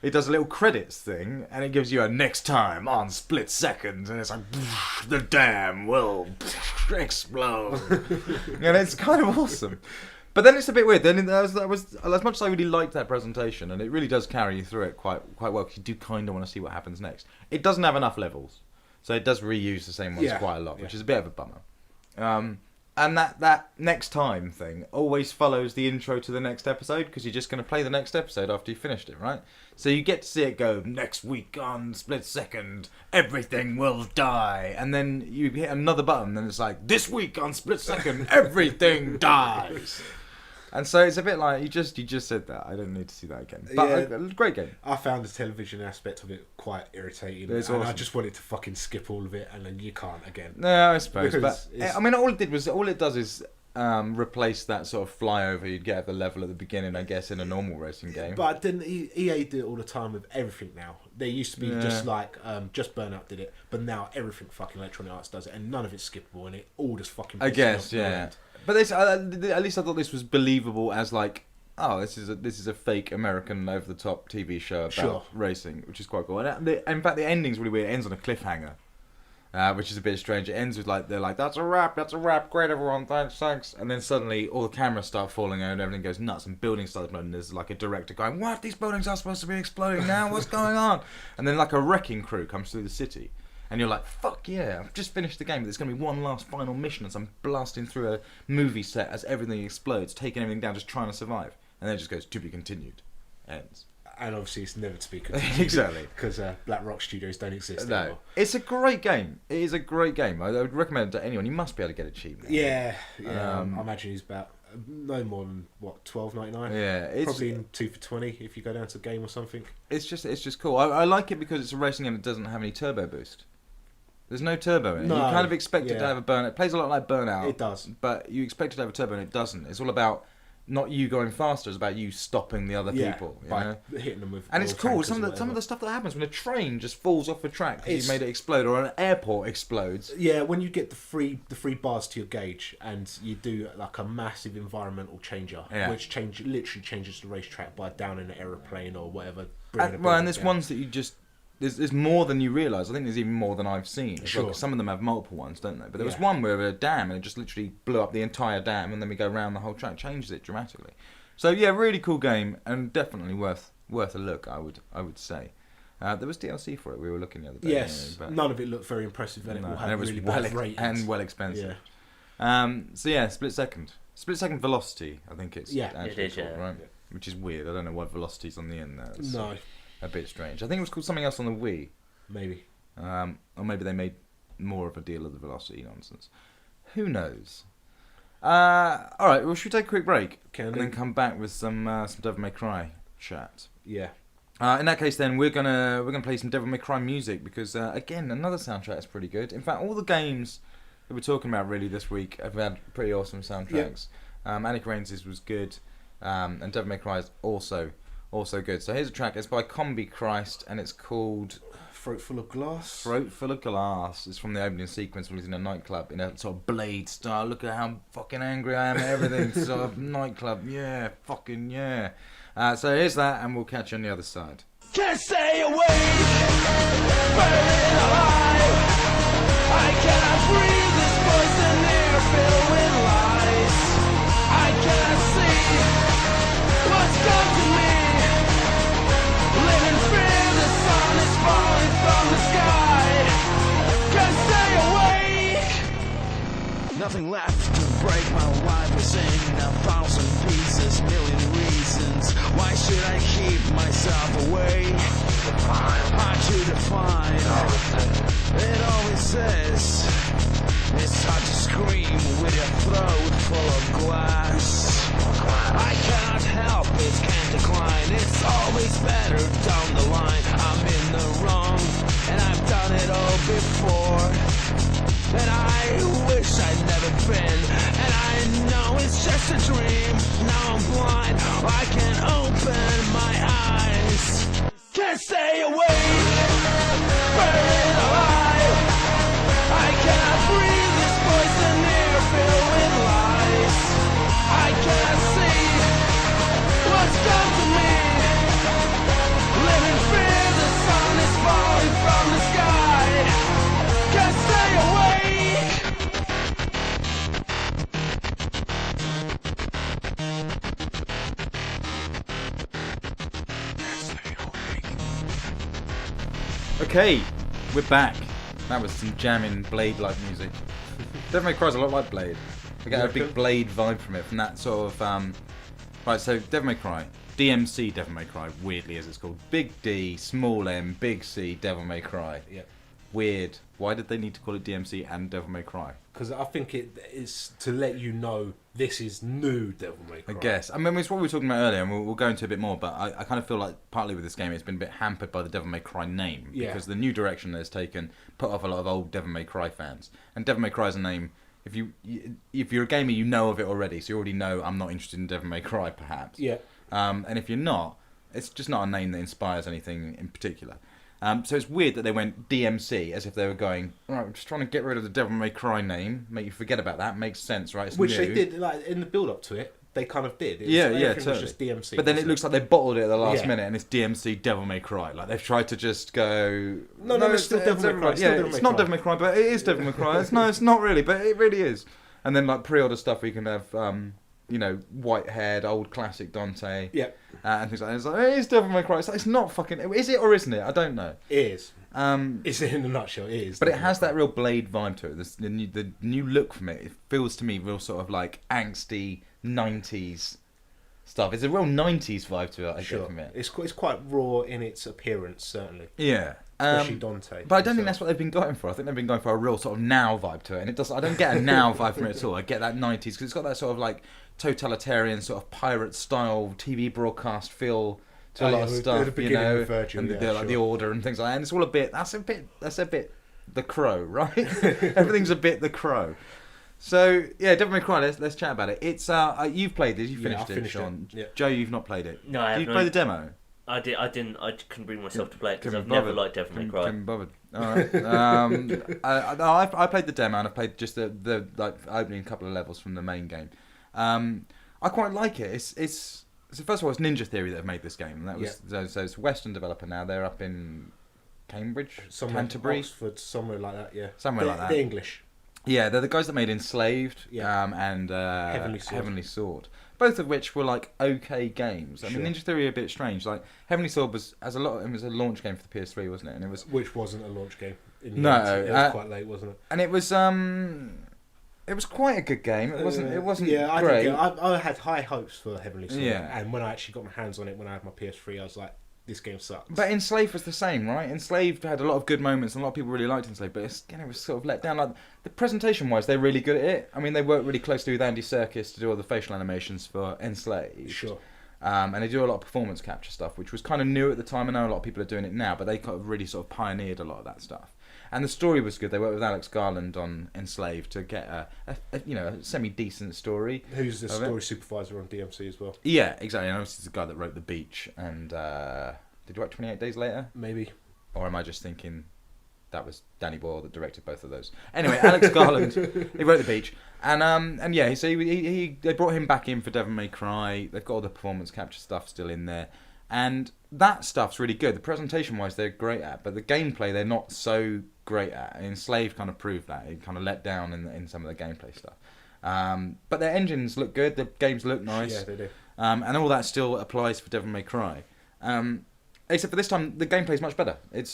a little credits thing, and it gives you a next time on Split Second, and it's like, the dam will explode. And it's kind of awesome. But then it's a bit weird. Then that was as much as I really liked that presentation, and it really does carry you through it quite well, because you do kind of want to see what happens next. It doesn't have enough levels, so it does reuse the same ones quite a lot, which is a bit of a bummer. And that next time thing always follows the intro to the next episode, because you're just going to play the next episode after you finished it, right? So you get to see it go, next week on Split Second, everything will die. And then you hit another button, and it's like, this week on Split Second, everything dies. And so it's a bit like, you just said that. I don't need to see that again. But a great game. I found the television aspect of it quite irritating. It's and awesome. I just wanted to fucking skip all of it, and then you can't again. No, I suppose. Because But I mean, all it does is replace that sort of flyover you'd get at the level at the beginning, I guess, in a normal racing game. But then EA do it all the time with everything now. There used to be just like, just Burnout did it, but now everything fucking Electronic Arts does it, and none of it's skippable, and it all just fucking pisses I guess, me off. yeah. But this, at least I thought this was believable as like oh, this is a fake American over the top TV show about racing, which is quite cool. And in fact, the ending's really weird. It ends on a cliffhanger. Which is a bit strange. It ends with they're like, that's a wrap, great everyone, thanks. And then suddenly all the cameras start falling out and everything goes nuts and buildings start exploding. There's like a director going, what? These buildings are supposed to be exploding now? What's going on? And then like a wrecking crew comes through the city. And you're like, fuck yeah, I've just finished the game, but there's going to be one last final mission as I'm blasting through a movie set as everything explodes, taking everything down, just trying to survive. And then it just goes, to be continued. Ends. And obviously it's never to be continued. Exactly. Because Black Rock Studios don't exist No. anymore. It's a great game. It is a great game. I would recommend it to anyone. You must be able to get it cheap now. Yeah. I imagine he's about no more than, what, $12.99? Yeah. It's, probably in 2 for $20 if you go down to a game or something. It's just cool. I like it because it's a racing game that doesn't have any turbo boost. There's no turbo in it. No, you kind of expect it to have a burnout. It plays a lot like Burnout. It does. But you expect it to have a turbo and it doesn't. It's all about not you going faster, it's about you stopping the other people. You know? Hitting them with. And it's cool. Some of the stuff that happens when a train just falls off a track because you made it explode, or an airport explodes. Yeah, when you get the free bars to your gauge, and you do like a massive environmental changer, which literally changes the racetrack by down in an aeroplane or whatever. And there's ones that you just. There's more than you realise. I think there's even more than I've seen. Sure. Some of them have multiple ones, don't they? But there was one where a dam, and it just literally blew up the entire dam, and then we go around the whole track, changes it dramatically. So yeah, really cool game, and definitely worth a look. I would say. There was DLC for it. We were looking the other day. Yes, but none of it looked very impressive, and it will have really bad ratings. And well expensive. Yeah. So yeah, split second velocity. I think it's actually called, right? Yeah. Which is weird. I don't know what velocity's on the end there. No. A bit strange. I think it was called something else on the Wii. Maybe. Or maybe they made more of a deal of the velocity nonsense. Who knows? Alright, well, should we take a quick break? And then come back with some Devil May Cry chat? Yeah. In that case then, we're gonna play some Devil May Cry music because, again, another soundtrack is pretty good. In fact, all the games that we're talking about really this week have had pretty awesome soundtracks. Anarchy Reigns' was good, and Devil May Cry is also good. So here's a track. It's by Combi Christ, and it's called Throat Full of Glass. Throat Full of Glass. It's from the opening sequence when he's in a nightclub in a sort of Blade style. Look at how fucking angry I am at everything. Sort of nightclub. Yeah, fucking yeah. So here's that, and we'll catch you on the other side. Can't stay awake, burning alive. I cannot breathe this poison air filled with lies. I cannot see what's come to me. Living fear, the sun is falling from the sky. Can't stay awake. Nothing left to break my life is in 1,000 pieces, million reasons. Why should I keep myself away? Hard to define. It always says it's hard to scream with your throat full of glass. I cannot help it, can't decline. It's always better down the line. I'm in the wrong, and I've done it all before. And I wish I'd never been. And I know it's just a dream. Now I'm blind, I can't open my eyes. Can't stay awake, burning alive. I cannot breathe this poison air filled with lies. I cannot see what's come to me. Living fear, the sun is falling from the sky. Can't stay awake. Okay, we're back. That was some jamming Blade-like music. Devil May Cry's a lot like Blade. I get a big Blade vibe from it, from that sort of... Right, so Devil May Cry. DMC Devil May Cry, weirdly as it's called. Big D, small M, big C, Devil May Cry. Yep. Weird. Why did they need to call it DMC and Devil May Cry? Because I think it is to let you know this is new Devil May Cry. I guess. I mean, it's what we were talking about earlier, and we'll go into a bit more, but I kind of feel like partly with this game it's been a bit hampered by the Devil May Cry name. Yeah. Because the new direction that it's taken put off a lot of old Devil May Cry fans. And Devil May Cry is a name... If you're a gamer, you know of it already, so you already know I'm not interested in Devil May Cry, perhaps. Yeah. And if you're not, it's just not a name that inspires anything in particular. So it's weird that they went DMC as if they were going, all right, we're just trying to get rid of the Devil May Cry name, make you forget about that, makes sense, right? It's Which new. they did, like in the build-up to it. they kind of did. Everything was totally. just DMC. But then it looks like they bottled it at the last Yeah. minute, and it's DMC Devil May Cry. Like they've tried to just go. No, it's still Devil May Cry. It's not Devil May Cry, but it is Devil May Cry. It's not really, but it really is. And then like pre-order stuff, we can have white-haired old classic Dante. Yeah. And things like that. It's like, it is Devil May Cry. It's not fucking. Is it or isn't it? I don't know. It is. Um, It's in a nutshell. It is. but it has that real Blade vibe to it. The new look from it. It feels to me real sort of like angsty 90s stuff. It's a real 90s vibe to it. I get from it. It's quite raw in its appearance, certainly. Yeah. Especially Dante. But I don't think that's what they've been going for. I think they've been going for a real sort of now vibe to it, and it does. I don't get a now vibe from it at all. I get that 90s because it's got that sort of like totalitarian sort of pirate style TV broadcast feel to a lot of stuff, the Order and things like that. And it's all a bit. That's a bit The Crow, right? Everything's a bit The Crow. So yeah, Devil May Cry. Let's chat about it. It's you've played this. You finished it, Sean. Yeah. Joe, you've not played it. No, I have Did you not. play the demo? I didn't. I couldn't bring myself to play it because Couldn't I've never bother. liked Devil May Cry. Couldn't bothered. All right. I played the demo and I played just the like opening couple of levels from the main game. I quite like it. It's so first of all, it's Ninja Theory that have made this game. And that was so it's a Western developer now. They're up in Cambridge, Canterbury, Oxford, somewhere like that. Yeah, somewhere like that. The English. Yeah, they're the guys that made Enslaved Yeah. and Heavenly Sword. Both of which were like okay games. I mean, Sure. Ninja Theory are a bit strange. Like Heavenly Sword was it was a launch game for the PS3, wasn't it? And it was Which wasn't a launch game. In the No, end. It was quite late, wasn't it? and it was quite a good game. It wasn't Yeah, great. I had high hopes for Heavenly Sword. Yeah. And when I actually got my hands on it, when I had my PS3, I was like, this game sucks. But Enslaved was the same, right? Enslaved had a lot of good moments, and a lot of people really liked Enslaved. But it was sort of let down. Like the presentation-wise, they're really good at it. I mean, they work really closely with Andy Serkis to do all the facial animations for Enslaved. Sure. And they do a lot of performance capture stuff, which was kind of new at the time. I know a lot of people are doing it now, but they kind of really sort of pioneered a lot of that stuff. And the story was good. They worked with Alex Garland on Enslaved to get a semi-decent story. Who's the of it. story supervisor on DMC as well? Yeah, exactly. And obviously, it's the guy that wrote The Beach. And did you write 28 Days Later? Maybe. Or am I just thinking that was Danny Boyle that directed both of those? Anyway, Alex Garland, he wrote The Beach. And yeah, so they brought him back in for Devil May Cry. They've got all the performance capture stuff still in there. And that stuff's really good. The presentation-wise, they're great at. But the gameplay, they're not so great at. Enslaved kind of proved that. It kind of let down in some of the gameplay stuff. But their engines look good. The games look nice. Yeah, they do. And all that still applies for Devil May Cry. Except for this time, the gameplay's much better. It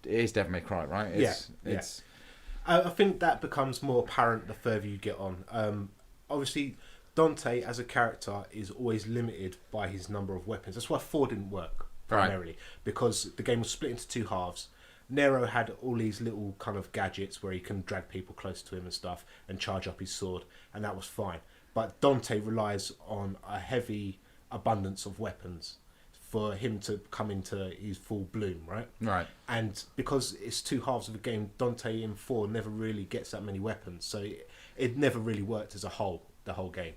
is Devil May Cry, right? It's I think that becomes more apparent the further you get on. Obviously, Dante as a character is always limited by his number of weapons. That's why 4 didn't work primarily, because the game was split into 2 halves. Nero had all these little kind of gadgets where he can drag people close to him and stuff and charge up his sword, and that was fine. But Dante relies on a heavy abundance of weapons for him to come into his full bloom, right? right. And because it's 2 halves of the game, Dante in 4 never really gets that many weapons, so it never really worked as a whole, the whole game.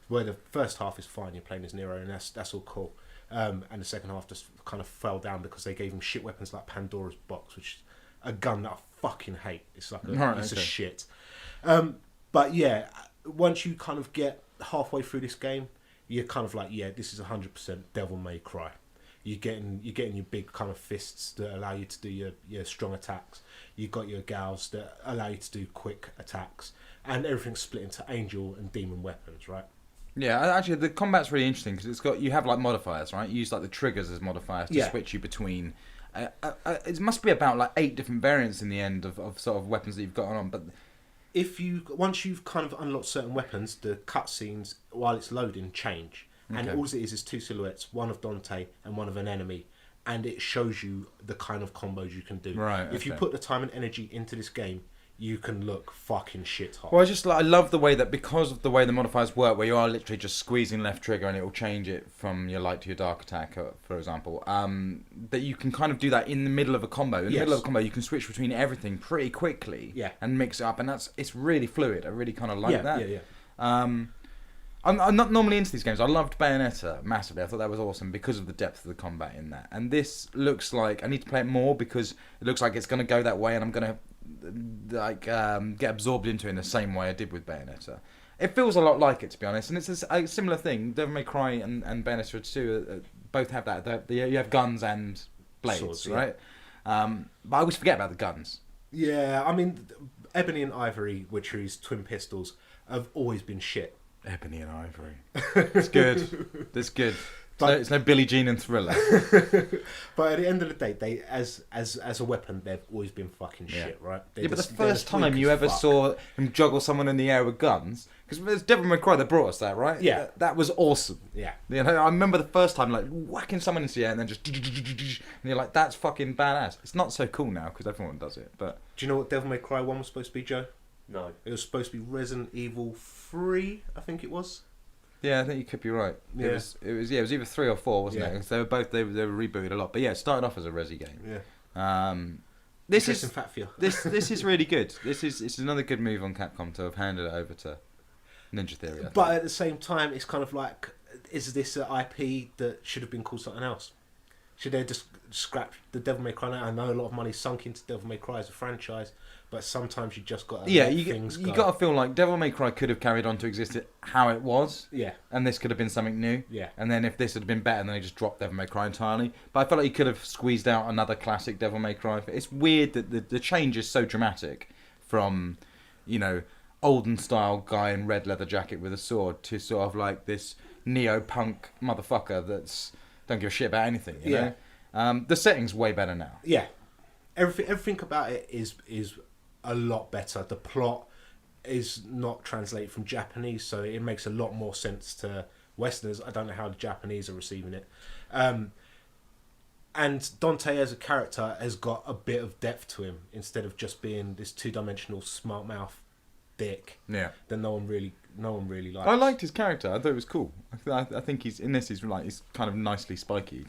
Where the first half is fine, you're playing as Nero, and that's all cool. And the second half just kind of fell down because they gave him shit weapons like Pandora's Box, which is a gun that I fucking hate. It's like a piece of shit. But yeah, once you kind of get halfway through this game, you're kind of like, yeah, this is 100% Devil May Cry. You're getting your big kind of fists that allow you to do your strong attacks. You've got your gals that allow you to do quick attacks, and everything's split into angel and demon weapons, right? Yeah, actually, the combat's really interesting because you have like modifiers, right? You use like the triggers as modifiers to switch you between. It must be about like 8 different variants in the end of sort of weapons that you've got on. But once you've kind of unlocked certain weapons, the cutscenes while it's loading change, and all it is 2 silhouettes, one of Dante and one of an enemy, and it shows you the kind of combos you can do. Right. If you put the time and energy into this game, you can look fucking shit hot. Well, I love the way that because of the way the modifiers work, where you are literally just squeezing left trigger and it will change it from your light to your dark attack, for example. That you can kind of do that in the middle of a combo. In the middle of a combo, you can switch between everything pretty quickly. Yeah. And mix it up, and it's really fluid. I really kind of like that. Yeah. I'm not normally into these games. I loved Bayonetta massively. I thought that was awesome because of the depth of the combat in that. And this looks like I need to play it more because it looks like it's going to go that way, and I'm going to get absorbed into it in the same way I did with Bayonetta. It feels a lot like it, to be honest, and it's a similar thing. Devil May Cry and Bayonetta 2 both have that. You have guns and blades, Swords, yeah. right? But I always forget about the guns. Yeah, I mean, Ebony and Ivory, which are his twin pistols, have always been shit. Ebony and Ivory. It's good. It's good. But- It's no Billie Jean and Thriller. But at the end of the day, they as a weapon, they've always been fucking Yeah. shit, right? Yeah, but the first time you ever saw him juggle someone in the air with guns, because there's Devil May Cry that brought us that, right? Yeah. That was awesome. Yeah. You know, I remember the first time, like, whacking someone into the air and then just... And you're like, that's fucking badass. It's not so cool now, because everyone does it, but... Do you know what Devil May Cry 1 was supposed to be, Joe? No. It was supposed to be Resident Evil 3, I think it was. Yeah, I think you could be right. Yeah. It was either 3 or 4, wasn't Yeah. it? 'Cause they were both they were rebooted a lot. But yeah, it started off as a Resi game. Yeah. This Interesting is fact for you. this is really good. It's another good move on Capcom to have handed it over to Ninja Theory. I think. But at the same time, it's kind of like, is this an IP that should have been called something else? Should they just scrap the Devil May Cry now? I know a lot of money's sunk into Devil May Cry as a franchise, but sometimes you just got to yeah, let you things go. got to feel like Devil May Cry could have carried on to exist how it was, Yeah, and this could have been something new. yeah. And then if this had been better, then they just dropped Devil May Cry entirely. But I felt like you could have squeezed out another classic Devil May Cry. It's weird that the change is so dramatic from, you know, olden style guy in red leather jacket with a sword to sort of like this neo-punk motherfucker that's don't give a shit about anything. You Yeah. know? The setting's way better now. Yeah, everything about it is a lot better. The plot is not translated from Japanese, so it makes a lot more sense to Westerners. I don't know how the Japanese are receiving it. And Dante as a character has got a bit of depth to him instead of just being this two-dimensional smart mouth dick Yeah. that no one really likes. I liked his character. I thought it was cool. I think he's in this. He's kind of nicely spiky.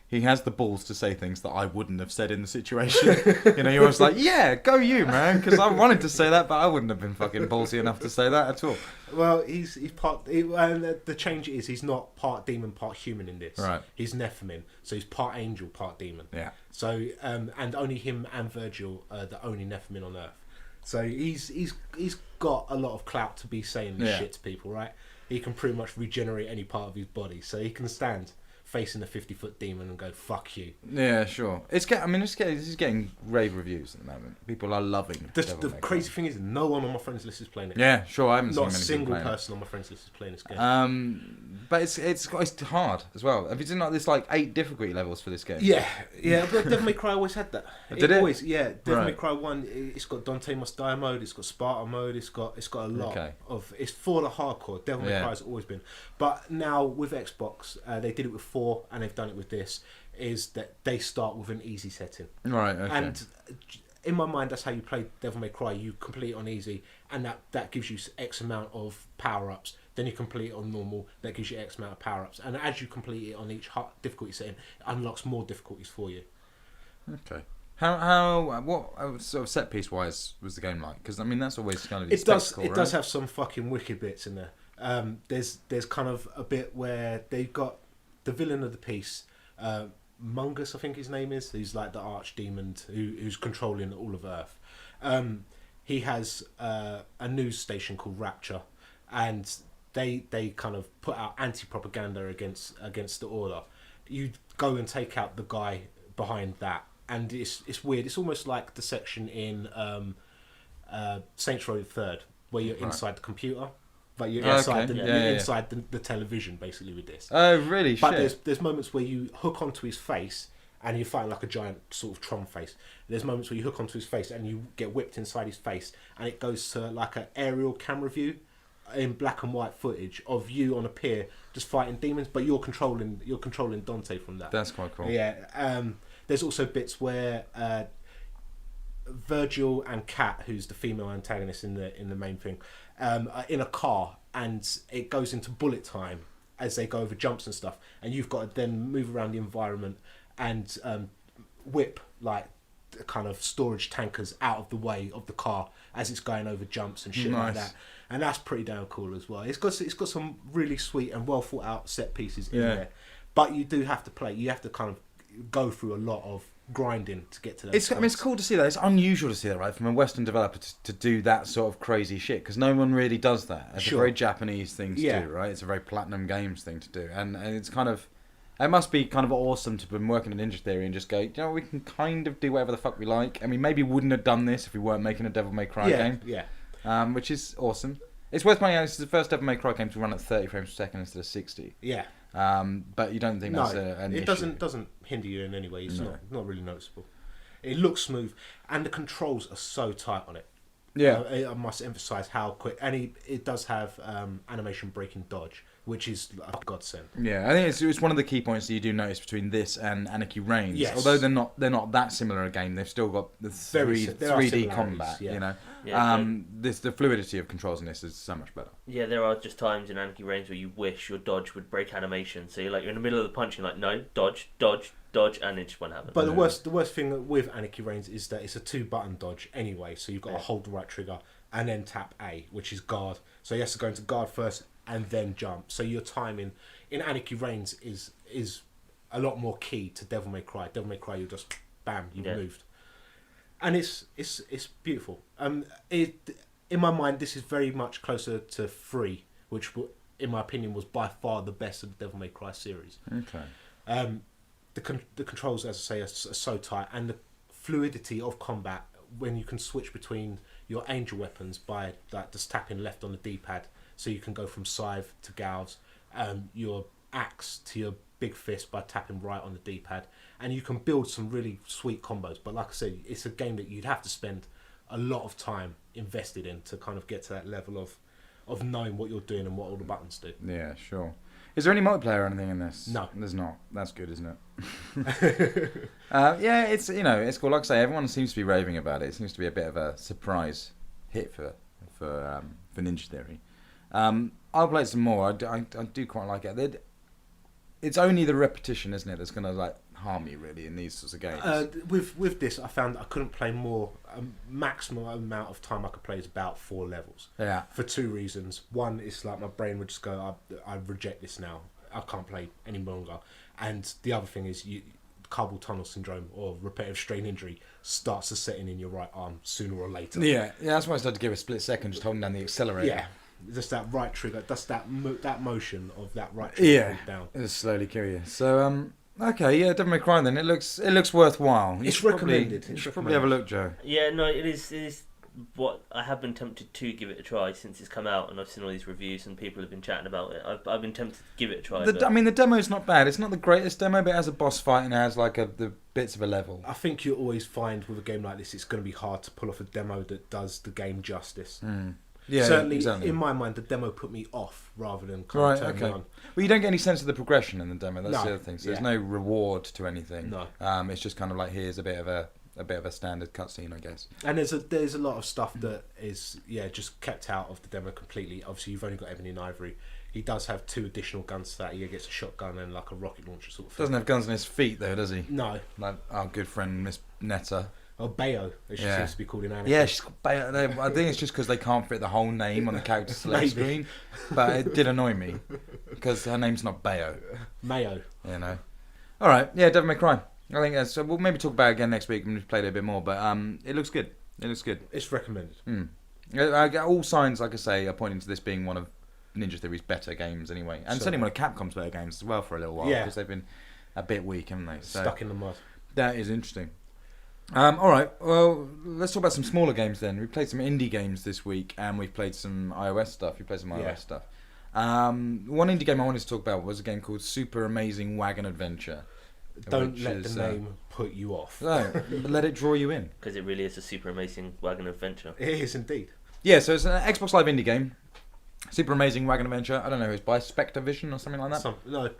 He has the balls to say things that I wouldn't have said in the situation. You know, you're always like, yeah, go you, man, because I wanted to say that, but I wouldn't have been fucking ballsy enough to say that at all. Well, he's part. And the change is he's not part demon, part human in this. Right. He's Nephilim, so he's part angel, part demon. Yeah. So and only him and Virgil are the only Nephilim on Earth. So he's got a lot of clout to be saying this shit to people, right? He can pretty much regenerate any part of his body, so he can stand facing a 50-foot demon and go "fuck you." Yeah, sure. This is getting rave reviews at the moment. People are loving. The Devil May Cry. crazy thing is, no one on my friends list is playing it. Yeah, sure. I haven't Not a seen many single people playing person on my friends list is playing this game. it. But it's hard as well. Have you seen like there's like 8 difficulty levels for this game? Yeah, but Devil May Cry always had that. Did it? Always, yeah. Devil May Right. Cry 1, it's got Dante Must Die mode, it's got Sparta mode, it's got a lot Okay. of. It's for the hardcore. Devil May Yeah. Cry has always been, but now with Xbox, they did it with 4, and they've done it with this. Is that they start with an easy setting, Right. Okay. and in my mind, that's how you play Devil May Cry. You complete it on easy, and that gives you X amount of power ups. Then you complete it on normal, that gives you X amount of power ups. And as you complete it on each difficulty setting, it unlocks more difficulties for you. Okay. What sort of set piece wise was the game like? Because I mean that's always kind of It does have some fucking wicked bits in there. There's kind of a bit where they've got the villain of the piece, Mungus, I think his name is. He's like the archdemon who's controlling all of Earth. He has a news station called Rapture, and they kind of put out anti-propaganda against the Order. You go and take out the guy behind that, and it's weird. It's almost like the section in Saints Row the Third, where you're inside the computer, but you're inside inside the television, basically, with this. Oh really? But Shit. there's moments where you hook onto his face and you find like a giant sort of Tron face. There's moments where you hook onto his face and you get whipped inside his face, and it goes to like an aerial camera view in black and white footage of you on a pier just fighting demons, but you're controlling Dante from that. That's quite cool. Yeah. There's also bits where Virgil and Kat, who's the female antagonist in the main thing, are in a car, and it goes into bullet time as they go over jumps and stuff, and you've got to then move around the environment and whip like kind of storage tankers out of the way of the car as it's going over jumps and shit like Nice. that. And that's pretty damn cool as well. It's got some really sweet and well thought out set pieces in Yeah. there, but you do have to play. You have to kind of go through a lot of grinding to get to that. It's cool to see that. It's unusual to see that, right, from a Western developer to do that sort of crazy shit, because no one really does that. It's a very Japanese thing to do, right? It's a very Platinum Games thing to do, and it's kind of, it must be kind of awesome to have been working in Ninja Theory and just go, you know, we can kind of do whatever the fuck we like. I mean, maybe we wouldn't have done this if we weren't making a Devil May Cry game. Which is awesome. It's worth pointing out this is the first Devil May Cry game to run at 30 frames per second instead of 60. Yeah. But you don't think that's an issue? It doesn't hinder you in any way. It's not really noticeable. It looks smooth, and the controls are so tight on it. Yeah. I must emphasise how quick, and it does have animation breaking dodge, which is a godsend. Yeah, I think it's one of the key points that you do notice between this and Anarchy Reigns. Yes. Although they're not that similar a game, they've still got the 3D combat. Yeah. You know, Yeah, the fluidity of controls in this is so much better. Yeah, there are just times in Anarchy Reigns where you wish your dodge would break animation. So you're in the middle of the punch, you're like, no, dodge, and it just won't happen. But the worst thing with Anarchy Reigns is that it's a 2-button dodge anyway, so you've got to hold the right trigger and then tap A, which is guard. So he has to go into guard first and then jump. So your timing in Anarchy Reigns is a lot more key to Devil May Cry. Devil May Cry, you just bam, you've moved, and it's beautiful. In my mind, this is very much closer to 3, which in my opinion was by far the best of the Devil May Cry series. Okay. The controls, as I say, are so tight, and the fluidity of combat when you can switch between your angel weapons by just tapping left on the D-pad, so you can go from scythe to gouge, your axe to your big fist by tapping right on the D-pad, and you can build some really sweet combos. But like I said, it's a game that you'd have to spend a lot of time invested in to kind of get to that level of knowing what you're doing and what all the buttons do. Yeah, sure. Is there any multiplayer or anything in this? No. There's not. That's good, isn't it? Yeah, it's it's cool. Like I say, everyone seems to be raving about it. It seems to be a bit of a surprise hit for Ninja Theory. I'll play some more. I do quite like it. It's only the repetition, isn't it, that's going to harm me really in these sorts of games. With this, I found that I couldn't play more. Maximum amount of time I could play is about 4 levels. Yeah. For 2 reasons. One, it's like my brain would just go, I reject this now. I can't play any longer. And the other thing is, carpal tunnel syndrome or repetitive strain injury starts to set in your right arm sooner or later. Yeah. That's why I started to give a split second, just holding down the accelerator. Yeah. Just that right trigger, just that motion of that right trigger down. It'll slowly kill you. So, okay, yeah, Devil May Cry then. It looks worthwhile. It's recommended. You should probably have a look, Joe. Yeah, no, it is what I have been tempted to give it a try since it's come out, and I've seen all these reviews and people have been chatting about it. I've been tempted to give it a try. I mean, the demo's not bad. It's not the greatest demo, but it has a boss fight and it has the bits of a level. I think you always find with a game like this, it's going to be hard to pull off a demo that does the game justice. Yeah, certainly, exactly. in my mind, the demo put me off rather than kind of turn me on. Well, you don't get any sense of the progression in the demo. That's the other thing. So Yeah. there's no reward to anything. No. It's just kind of like, here's a bit of a standard cutscene, I guess. And there's a lot of stuff that is just kept out of the demo completely. Obviously, you've only got Ebony and Ivory. He does have 2 additional guns to that. He gets a shotgun and like a rocket launcher sort of thing. Doesn't have guns on his feet though, does he? No. Like our good friend Miss Netta. Or Bayo, as she seems to be called in Anarchy. Yeah, she's got Bayo. I think it's just because they can't fit the whole name on the character select screen. But it did annoy me because her name's not Bayo. Mayo. You know. All right. Yeah, Devil May Cry. I think that's. We'll maybe talk about it again next week when we've played it a bit more. But it looks good. It's recommended. All signs, like I say, are pointing to this being one of Ninja Theory's better games anyway, and certainly one of Capcom's better games as well for a little while because they've been a bit weak, haven't they? So stuck in the mud. That is interesting. All right, well, let's talk about some smaller games then. We played some indie games this week, and we've played some iOS stuff. Stuff. One indie game I wanted to talk about was a game called Super Amazing Wagon Adventure. Don't let the name put you off. No, let it draw you in. Because it really is a super amazing wagon adventure. It is indeed. Yeah, so it's an Xbox Live indie game. Super Amazing Wagon Adventure. I don't know, it's by Spectravision or something like that?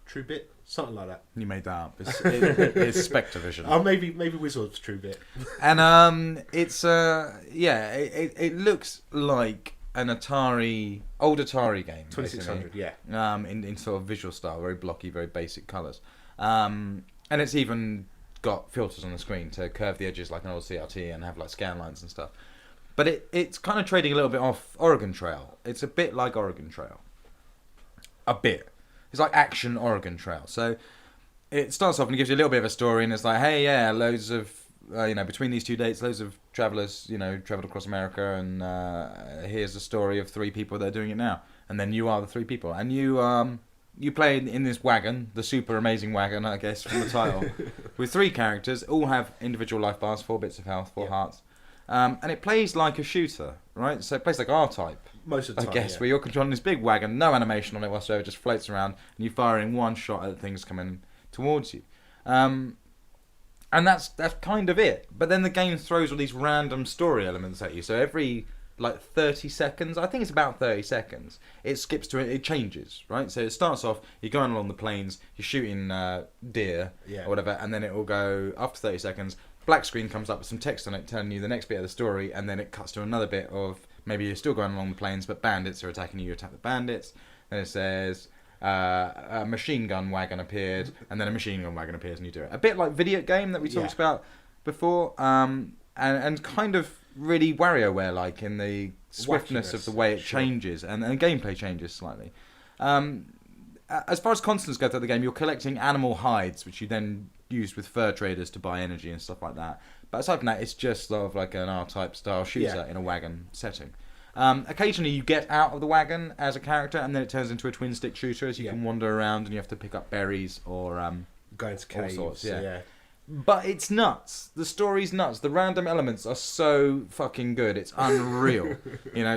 True Bit, something like that. You made that up. It's Spectravision. Oh, maybe Wizord's True Bit. And it's it looks like an old Atari game. 2600, basically. yeah. In sort of visual style, very blocky, very basic colours. And it's even got filters on the screen to curve the edges like an old CRT and have like scan lines and stuff. But it's kind of trading a little bit off Oregon Trail. It's a bit like Oregon Trail. A bit. It's like action Oregon Trail. So it starts off and it gives you a little bit of a story, and it's like, hey, yeah, loads of between these 2 dates, loads of travelers, traveled across America, and here's the story of 3 people that are doing it now, and then you are the 3 people, and you play in this wagon, the Super Amazing Wagon, I guess, from the title, with 3 characters, all have individual life bars, 4 bits of health, 4 hearts, and it plays like a shooter, right? So it plays like R-Type. Most of the time, I guess, where you're controlling this big wagon, no animation on it whatsoever, just floats around, and you fire in one shot at things coming towards you. And that's kind of it. But then the game throws all these random story elements at you. So every 30 seconds, I think it's about 30 seconds, it changes, right? So it starts off, you're going along the plains, you're shooting deer or whatever, and then it will go, after 30 seconds, black screen comes up with some text on it telling you the next bit of the story, and then it cuts to another bit of, maybe you're still going along the plains, but bandits are attacking you, you attack the bandits, then it says... a machine gun wagon appeared, and then a machine gun wagon appears, and you do it. A bit like video game that we talked about before, and kind of really WarioWare-like in the swiftness of the way it changes, and gameplay changes slightly. As far as constants go throughout the game, you're collecting animal hides, which you then use with fur traders to buy energy and stuff like that. But aside from that, it's just sort of like an R-type style shooter in a wagon setting. Occasionally you get out of the wagon as a character, and then it turns into a twin stick shooter as you can wander around and you have to pick up berries or go into caves. All sorts, But it's nuts. The story's nuts. The random elements are so fucking good. It's unreal.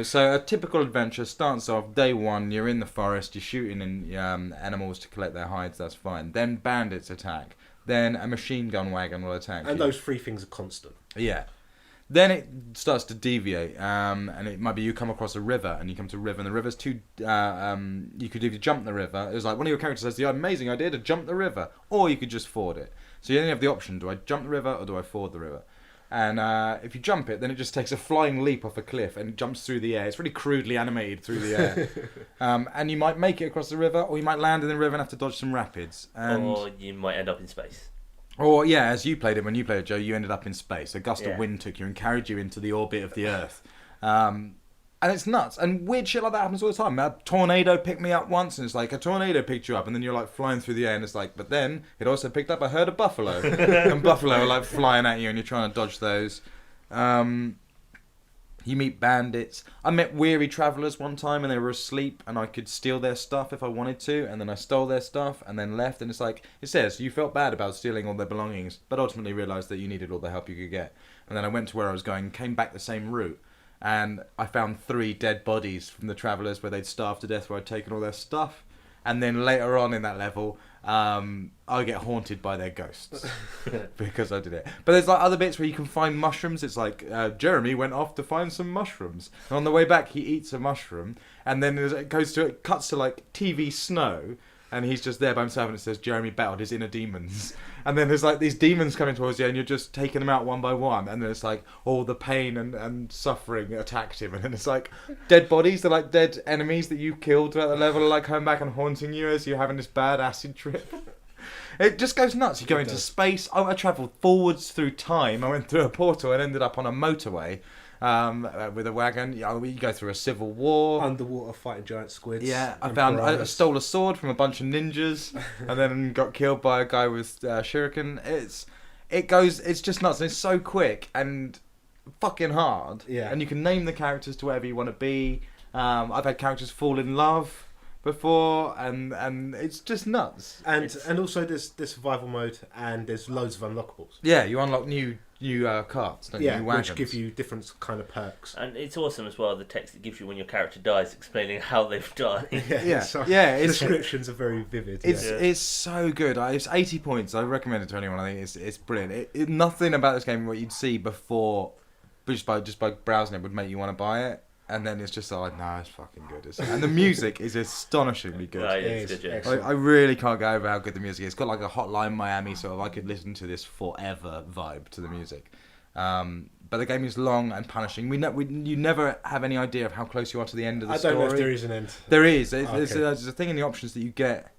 So a typical adventure starts off day 1. You're in the forest. You're shooting in animals to collect their hides. That's fine. Then bandits attack. Then a machine gun wagon will attack. And those 3 things are constant. Yeah. Then it starts to deviate, and it might be you come across a river, and you come to a river, and the river's too... you could either jump the river. It was like one of your characters has the amazing idea to jump the river, or you could just ford it. So you only have the option, do I jump the river, or do I ford the river? And if you jump it, then it just takes a flying leap off a cliff and jumps through the air. It's really crudely animated through the air. And you might make it across the river, or you might land in the river and have to dodge some rapids. Or you might end up in space. Or, as you played it, when you played it, Joe, you ended up in space. A gust of wind took you and carried you into the orbit of the Earth. And it's nuts. And weird shit like that happens all the time. A tornado picked me up once, and it's like, a tornado picked you up, and then you're, flying through the air, and it's like, but then it also picked up a herd of buffalo. And buffalo are, flying at you, and you're trying to dodge those. You meet bandits. I met weary travellers one time, and they were asleep, and I could steal their stuff if I wanted to, and then I stole their stuff, and then left, and it's like, it says, you felt bad about stealing all their belongings, but ultimately realised that you needed all the help you could get. And then I went to where I was going, came back the same route, and I found 3 dead bodies from the travellers where they'd starved to death, where I'd taken all their stuff. And then later on in that level, I get haunted by their ghosts because I did it. But there's other bits where you can find mushrooms. It's like Jeremy went off to find some mushrooms, and on the way back he eats a mushroom, and then it cuts to TV snow, and he's just there by himself, and it says Jeremy battled his inner demons. And then there's these demons coming towards you, and you're just taking them out one by one, and then it's all the pain and suffering attacked him, and then it's dead bodies, they're dead enemies that you killed throughout the level are coming back and haunting you as you're having this bad acid trip. It just goes nuts. You go into space. I travelled forwards through time. I went through a portal and ended up on a motorway with a wagon. You go through a civil war. Underwater fighting giant squids. Yeah, I stole a sword from a bunch of ninjas and then got killed by a guy with shuriken. It's just nuts. And it's so quick and fucking hard. Yeah. And you can name the characters to whatever you want to be. I've had characters fall in love before, and it's just nuts. And also there's survival mode, and there's loads of unlockables. Yeah, you unlock new carts, don't you? New wagons. Which give you different kind of perks. And it's awesome as well, the text it gives you when your character dies, explaining how they've died. Descriptions are very vivid. It's so good. It's 80 points. I recommend it to anyone. I think it's brilliant. Nothing about this game what you'd see before, just by browsing it, would make you want to buy it. And then it's just no, it's fucking good. And the music is astonishingly good. It's good, yeah. I really can't get over how good the music is. It's got a Hotline Miami sort of, I could listen to this forever vibe to the music. But the game is long and punishing. You never have any idea of how close you are to the end of the story. I don't know if there is an end. There is. There's a thing in the options that you get.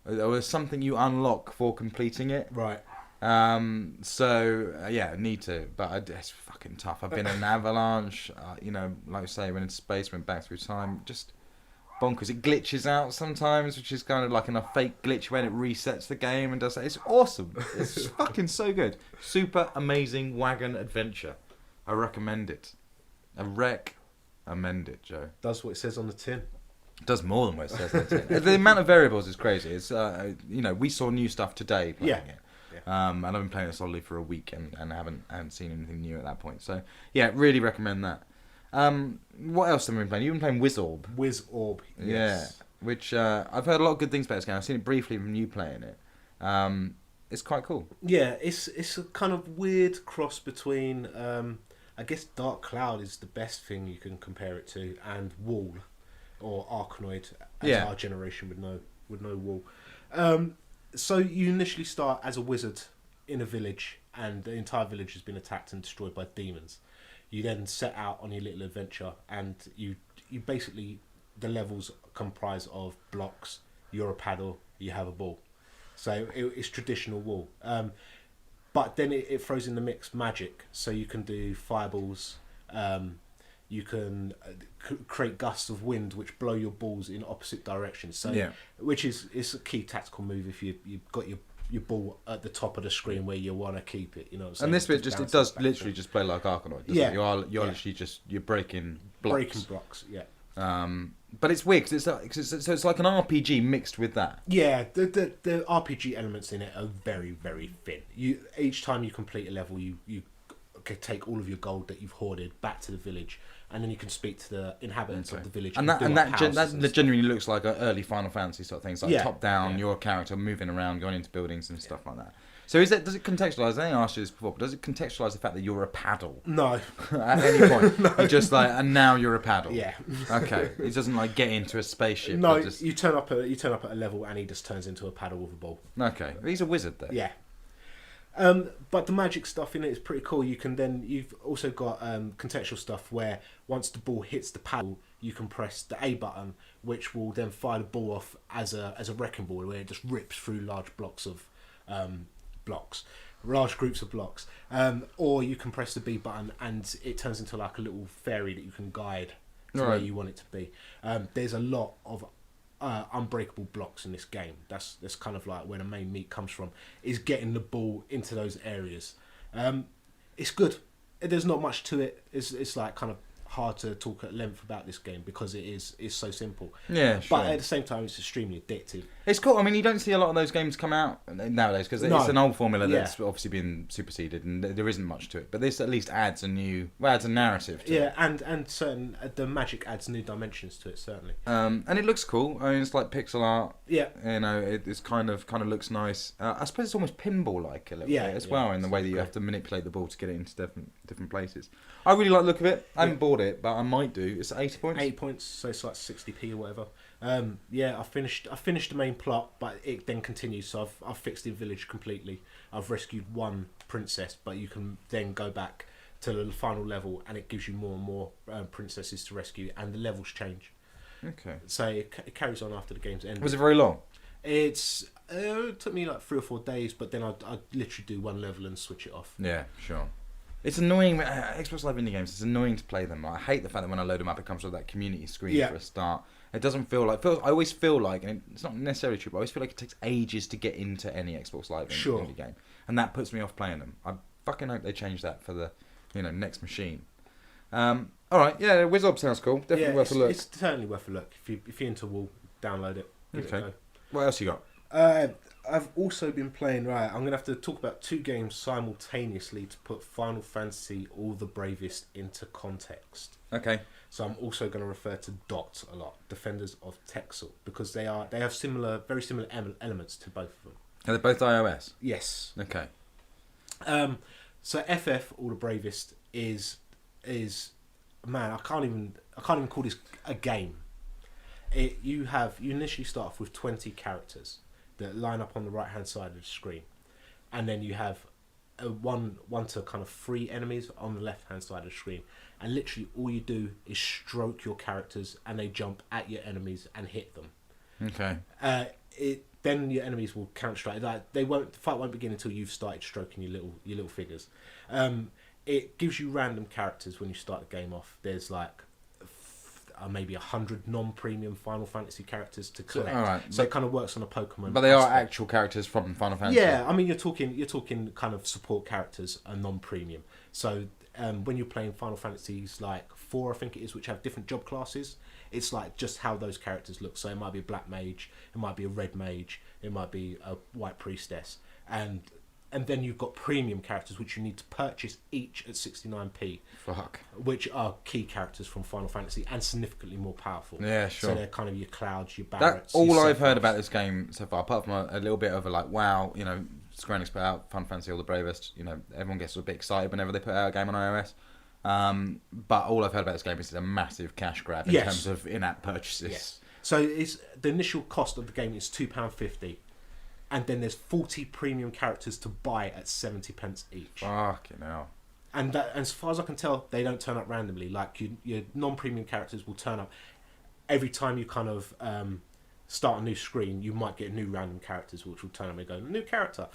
There's something you unlock for completing it. Right. Need to, but it's fucking tough. I've been in an avalanche, like I say, went into space, went back through time. Just bonkers. It glitches out sometimes, which is kind of like a fake glitch when it resets the game and does that. It's awesome. It's fucking so good. Super Amazing Wagon Adventure. I recommend it. Amend it, Joe. Does what it says on the tin. It does more than what it says. The amount of variables is crazy. It's we saw new stuff today playing it. And I've been playing it solidly for a week and haven't seen anything new at that point. So yeah, really recommend that. What else have we been playing? You've been playing Wizorb. Wizorb, yes. Yeah, which I've heard a lot of good things about this game. I've seen it briefly from you playing it. It's quite cool. Yeah, it's a kind of weird cross between, I guess Dark Cloud is the best thing you can compare it to, and Wall, or Arkanoid, as our generation would know Wall. So you initially start as a wizard in a village, and the entire village has been attacked and destroyed by demons. You then set out on your little adventure, and you basically, the levels comprise of blocks. You're a paddle, you have a ball. So it's traditional Wall. But then it throws in the mix magic, so you can do fireballs. You can create gusts of wind which blow your balls in opposite directions. So, which is a key tactical move if you've got your ball at the top of the screen where you want to keep it. You know what I'm saying? And this bit it does literally just play like Arkanoid. Doesn't it? You're literally you're breaking blocks. Breaking blocks, yeah. But it's weird because it's like an RPG mixed with that. Yeah, the RPG elements in it are very, very thin. Each time you complete a level, you take all of your gold that you've hoarded back to the village, and then you can speak to the inhabitants of the village. And that genuinely looks like an early Final Fantasy sort of thing. It's like top down, your character moving around, going into buildings and stuff like that. So does it contextualise? I think I asked you this before, but does it contextualise the fact that you're a paddle? No. At any point, you're just like, and now you're a paddle. Yeah. Okay. It doesn't like get into a spaceship. No, you turn up at a level, and he just turns into a paddle with a ball. Okay, he's a wizard though. Yeah. But the magic stuff in it is pretty cool. You've also got contextual stuff where once the ball hits the paddle, you can press the A button, which will then fire the ball off as a wrecking ball, where it just rips through large groups of blocks. Or you can press the B button and it turns into like a little fairy that you can guide to where you want it to be. There's a lot of unbreakable blocks in this game. That's kind of like where the main meat comes from, is getting the ball into those areas. It's good. There's not much to it. It's like kind of hard to talk at length about this game because it's so simple. Yeah, sure. But at the same time, it's extremely addictive. It's cool. I mean, you don't see a lot of those games come out nowadays because it's an old formula that's obviously been superseded, and there isn't much to it. But this at least adds a narrative to it. And certain the magic adds new dimensions to it, certainly. And it looks cool. I mean, it's like pixel art. Yeah. You know, it's kind of looks nice. I suppose it's almost pinball-like a little bit as well, in the way that you have to manipulate the ball to get it into different places. I really like the look of it. I haven't bought it, but I might do. It's 80 points. 80 points, so it's like 60p or whatever. I finished the main plot, but it then continues. So I've fixed the village completely. I've rescued one princess, but you can then go back to the final level, and it gives you more and more princesses to rescue, and the levels change. Okay. So it carries on after the game's ended. Was it very long? It took me like 3 or 4 days, but then I'd literally do one level and switch it off. Yeah, sure. It's annoying. Xbox Live indie games, it's annoying to play them. I hate the fact that when I load them up, it comes with that community screen for a start. It doesn't feel like... I always feel like, and it's not necessarily true, but I always feel like it takes ages to get into any Xbox Live indie game. And that puts me off playing them. I fucking hope they change that for the next machine. Alright, yeah, Wizorb sounds cool. Definitely worth a look. It's certainly worth a look. If you're into Wall, download it. Give it a go. What else you got? I've also been playing, I'm going to have to talk about 2 games simultaneously to put Final Fantasy All the Bravest into context. Okay. So I'm also going to refer to DOT a lot, Defenders of Texel, because they have very similar elements to both of them. Are they both iOS? Yes. Okay. So FF All the Bravest is man, I can't even call this a game. You initially start off with 20 characters that line up on the right hand side of the screen, and then you have one to kind of 3 enemies on the left hand side of the screen, and literally all you do is stroke your characters and they jump at your enemies and hit them. Okay. Then your enemies will counter strike. The fight won't begin until you've started stroking your little figures. It gives you random characters when you start the game off. There's like maybe 100 non-premium Final Fantasy characters to collect. All right, So it kind of works on a Pokemon. But they are aspect. actual characters from Final Fantasy. Yeah, I mean you're talking kind of support characters and non-premium. So when you're playing Final Fantasies like 4, I think it is, which have different job classes, it's like just how those characters look. So it might be a black mage, it might be a red mage, it might be a white priestess, and then you've got premium characters which you need to purchase each at 69p. Fuck. Which are key characters from Final Fantasy and significantly more powerful. Yeah, sure. So they're kind of your Clouds, your That's Barretts. all your I've heard Sephiroths. about this game so far, apart from a little bit of a like, wow, you know, Square Enix put out Final Fantasy or the Bravest. You know, everyone gets a bit excited whenever they put out a game on iOS. But all I've heard about this game is it's a massive cash grab in terms of in-app purchases. Yes. So it's the initial cost of the game is £2.50, and then there's 40 premium characters to buy at 70p each. Fucking hell. And that, as far as I can tell, they don't turn up randomly. Like your non-premium characters will turn up every time you kind of start a new screen. You might get new random characters which will turn up and go new character.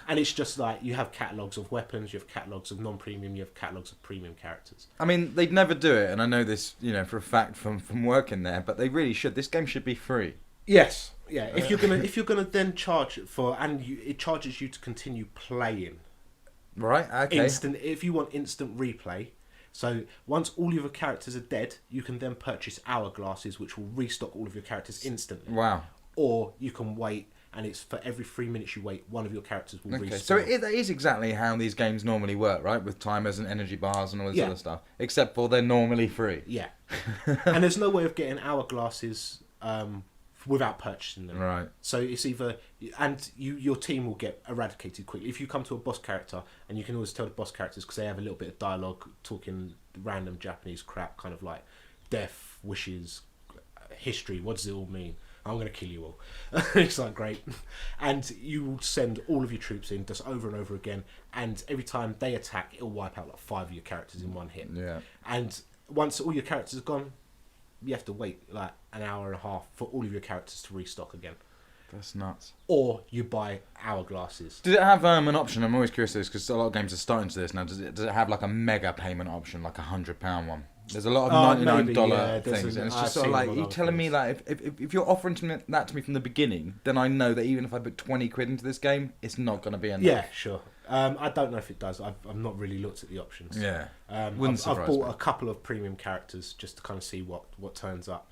And it's just like you have catalogs of weapons, you have catalogs of non-premium, you have catalogs of premium characters. I mean, they'd never do it, and I know this, you know, for a fact from working there. But they really should. This game should be free. Yes, yeah. If you're gonna then charge for, and it charges you to continue playing. Right. Okay. If you want instant replay, so once all of your characters are dead, you can then purchase hourglasses, which will restock all of your characters instantly. Wow. Or you can wait, and it's for every 3 minutes you wait, one of your characters will Okay. respawn. So that is exactly how these games normally work, right? With timers and energy bars and all this other stuff. Except for they're normally free. Yeah. And there's no way of getting hourglasses without purchasing them. Right. So it's either, and your team will get eradicated quickly. If you come to a boss character, and you can always tell the boss characters because they have a little bit of dialogue talking random Japanese crap, kind of like death, wishes, history, what does it all mean? I'm going to kill you all. It's like, great. And you will send all of your troops in just over and over again, and every time they attack, it'll wipe out like 5 of your characters in one hit. Yeah. And once all your characters are gone, you have to wait like an hour and a half for all of your characters to restock again. That's nuts. Or you buy hourglasses. Does it have an option? I'm always curious because a lot of games are starting to this now. Does it have like a mega payment option, like £100 one? There's a lot of $99 things, and it's just sort of like, you're telling me like if you're offering that to me from the beginning, then I know that even if I put 20 quid into this game, it's not going to be enough. Yeah, sure. I don't know if it does. I've not really looked at the options. Yeah. I've surprise bought me. a couple of premium characters just to kind of see what turns up.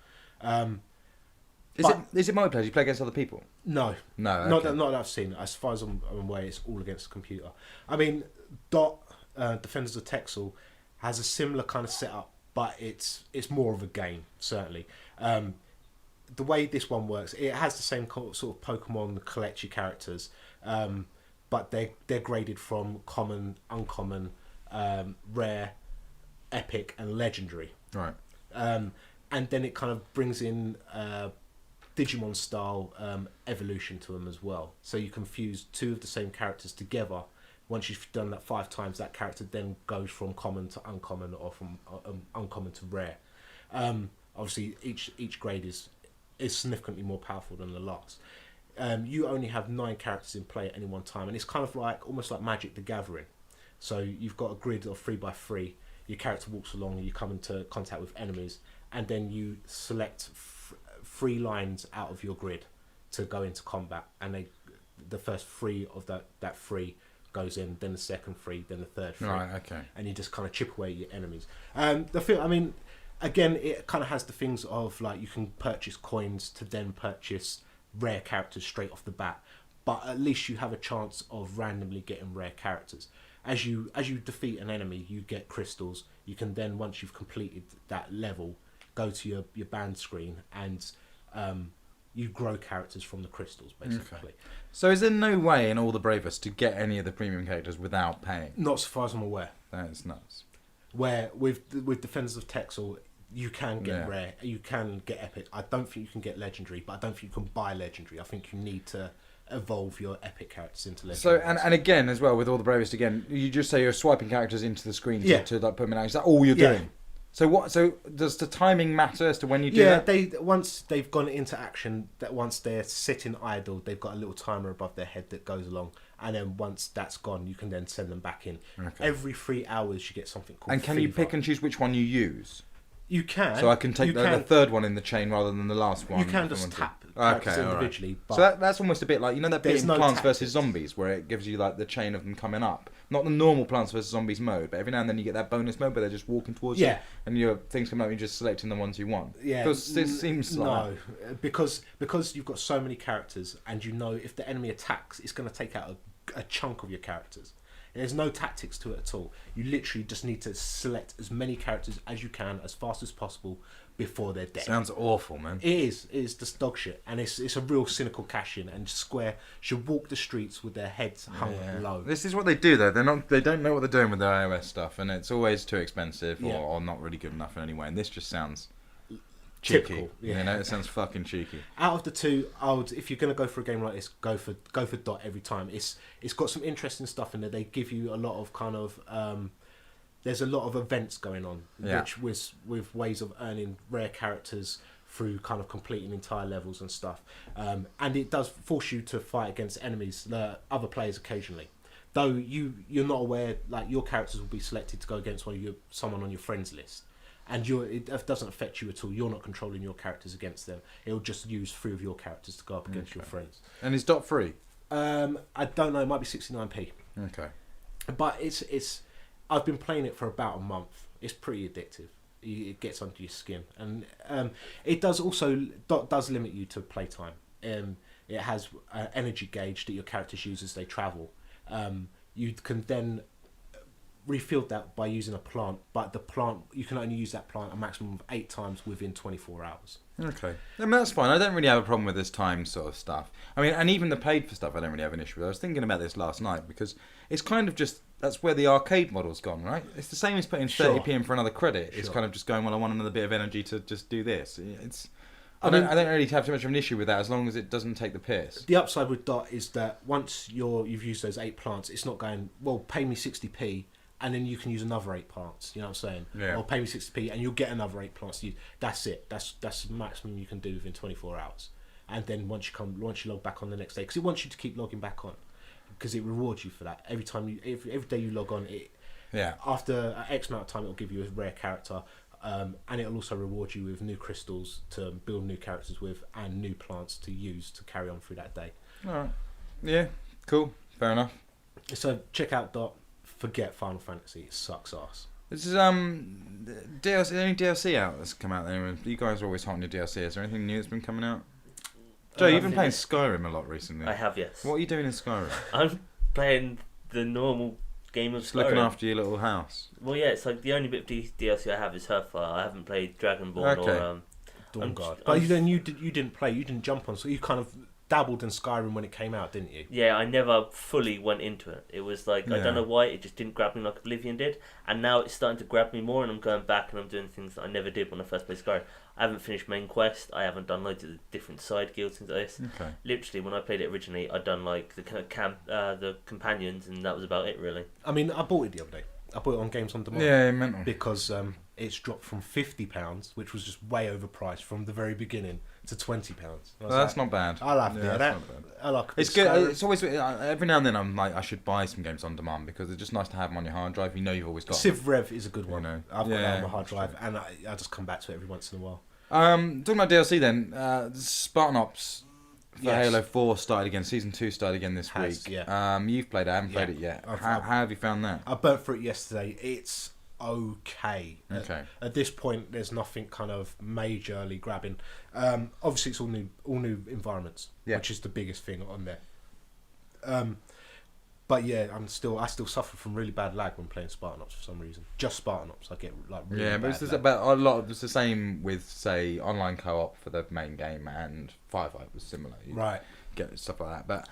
Is it multiplayer? Do you play against other people? No, No. not Okay. that I've seen. As far as I'm aware, it's all against the computer. I mean, Defenders of Texel has a similar kind of setup, but it's more of a game, certainly. The way this one works, it has the same sort of Pokemon collect your characters, but they're graded from common, uncommon, rare, epic, and legendary. Right. And then it kind of brings in Digimon style evolution to them as well. So you can fuse 2 of the same characters together. Once you've done that 5 times, that character then goes from common to uncommon, or from uncommon to rare. Obviously, each grade is significantly more powerful than the last. You only have 9 characters in play at any one time, and it's kind of like almost like Magic the Gathering. So you've got a grid of 3x3. Your character walks along, and you come into contact with enemies, and then you select 3 lines out of your grid to go into combat, and the first 3 of that 3 goes in, then the second 3, then the third 3. Right. Okay. And you just kind of chip away at your enemies. The thing, I mean, again, it kind of has the things of like you can purchase coins to then purchase rare characters straight off the bat, but at least you have a chance of randomly getting rare characters. As you defeat an enemy, you get crystals. You can then, once you've completed that level, go to your band screen and you grow characters from the crystals, basically. Okay. So is there no way in all the Bravest to get any of the premium characters without paying? Not so far as I'm aware. That is nuts. Where with Defenders of Texel, you can get rare, you can get epic. I don't think you can get legendary, but I don't think you can buy legendary. I think you need to evolve your epic characters into legendary. So and again as well with all the Bravest, again you just say you're swiping characters into the screen to like put them in. Is that all you're doing? So what? So does the timing matter as to when you do that? Yeah, once they've gone into action, that once they're sitting idle, they've got a little timer above their head that goes along, and then once that's gone, you can then send them back in. Okay. Every 3 hours, you get something called. And can you Fever. pick and choose which one you use? You can. So I can take the third one in the chain rather than the last one. You can just tap characters individually. Right. But So that's almost a bit like, you know that bit in Plants tactics. vs Zombies where it gives you like the chain of them coming up. Not the normal Plants vs Zombies mode, but every now and then you get that bonus mode where they're just walking towards you, and your things come up and you're just selecting the ones you want. Yeah. Because it seems like... No, because you've got so many characters, and you know if the enemy attacks, it's going to take out a chunk of your characters. There's no tactics to it at all. You literally just need to select as many characters as you can as fast as possible before they're dead. Sounds awful, man. It is. It is just dog shit, and it's a real cynical cash-in. And Square should walk the streets with their heads hung low. This is what they do, though. They don't know what they're doing with their iOS stuff, and it's always too expensive or not really good enough in any way. And this just sounds cheeky. Typical, yeah. You know, it sounds fucking cheeky. Out of the two, if you're going to go for a game like this, go for Dot every time. It's got some interesting stuff in there. They give you a lot of kind of there's a lot of events going on, which with ways of earning rare characters through kind of completing entire levels and stuff. And it does force you to fight against enemies, other players occasionally. Though you're not aware, like your characters will be selected to go against someone on your friends list. And it doesn't affect you at all. You're not controlling your characters against them. It'll just use 3 of your characters to go up against your friends. And is Dot free? I don't know. It might be 69p. Okay. But it's. I've been playing it for about a month. It's pretty addictive. It gets under your skin, and it does also. Dot does limit you to playtime. It has an energy gauge that your characters use as they travel. You can then refill that by using a plant, but the plant, you can only use that plant a maximum of 8 times within 24 hours. Okay. I mean, that's fine. I don't really have a problem with this time sort of stuff. I mean, and even the paid for stuff I don't really have an issue with. I was thinking about this last night because it's kind of just, that's where the arcade model's gone, right? It's the same as putting 30p in for another credit. It's kind of just going, well, I want another bit of energy to just do this. I don't really have too much of an issue with that as long as it doesn't take the piss. The upside with Dot is that once you've used those 8 plants, it's not going, well, pay me 60p and then you can use another 8 plants, you know what I'm saying? Yeah. Or pay me 60p and you'll get another 8 plants to use. That's it. That's the maximum you can do within 24 hours. And then once you log back on the next day, because it wants you to keep logging back on, because it rewards you for that. Every day you log on, after X amount of time, it'll give you a rare character, and it'll also reward you with new crystals to build new characters with and new plants to use to carry on through that day. All right. Yeah. Cool. Fair enough. So check out Dot. Forget Final Fantasy. It sucks ass. This is DLC. Any DLC out that's come out there? You guys are always hot on your DLC. Is there anything new that's been coming out? Joe, you've been playing Skyrim a lot recently. I have, yes. What are you doing in Skyrim? I'm playing the normal game of Just Skyrim. looking after your little house. Well, yeah, it's like the only bit of DLC I have is Hearthfire. I haven't played Dragonborn or Dawnguard. But you didn't play. You didn't jump on. So you kind of dabbled in Skyrim when it came out, didn't you? Yeah, I never fully went into it. It was like, I don't know why, it just didn't grab me like Oblivion did. And now it's starting to grab me more, and I'm going back and I'm doing things that I never did when I first played Skyrim. I haven't finished main quest. I haven't done loads of the different side guilds, things like this. Okay. Literally, when I played it originally, I'd done like the companions, and that was about it, really. I mean, I bought it the other day. I bought it on Games on Demand. Yeah, mental. Because it's dropped from £50, which was just way overpriced from the very beginning, to £20. Well, that's not bad. I like that. That. I like It's good. It's always every now and then I'm like, I should buy some games on demand because it's just nice to have them on your hard drive. You know you've always got Civ them. Rev is a good one. You know. I've got that on my hard drive, and I just come back to it every once in a while. Talking about DLC then, Spartan Ops for Yes. Halo 4 started again. Season 2 started again this week. Yeah. You've played it. I haven't played it yet. How have you found that? I burnt through it yesterday. It's okay. Okay. At this point, there's nothing kind of majorly grabbing. Obviously, it's all new environments, which is the biggest thing on there. But yeah, I still suffer from really bad lag when playing Spartan Ops for some reason. Just Spartan Ops, I get like really bad but it's just lag. about a lot. It's the same with say online co-op for the main game, and Firefight was similar. You Right. Get stuff like that, but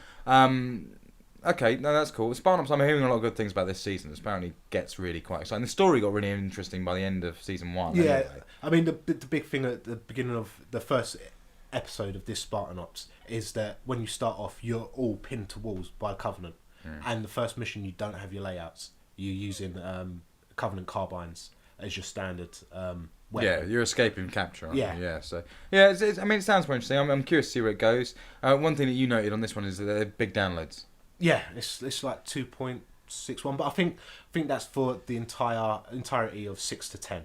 okay, no, that's cool. Spartan Ops, I'm hearing a lot of good things about this season. It apparently gets really quite exciting. The story got really interesting by the end of season 1. Yeah, anyway. I mean the big thing at the beginning of the first episode of this Spartan Ops is that when you start off, you're all pinned to walls by Covenant, and the first mission you don't have your layouts. You're using Covenant carbines as your standard weapon. Yeah, you're escaping capture. Aren't Yeah. you? Yeah. So yeah, I mean, it sounds quite interesting. I'm curious to see where it goes. One thing that you noted on this one is that they're big downloads. Yeah, it's like 2.61, but I think that's for the entirety of 6 to 10.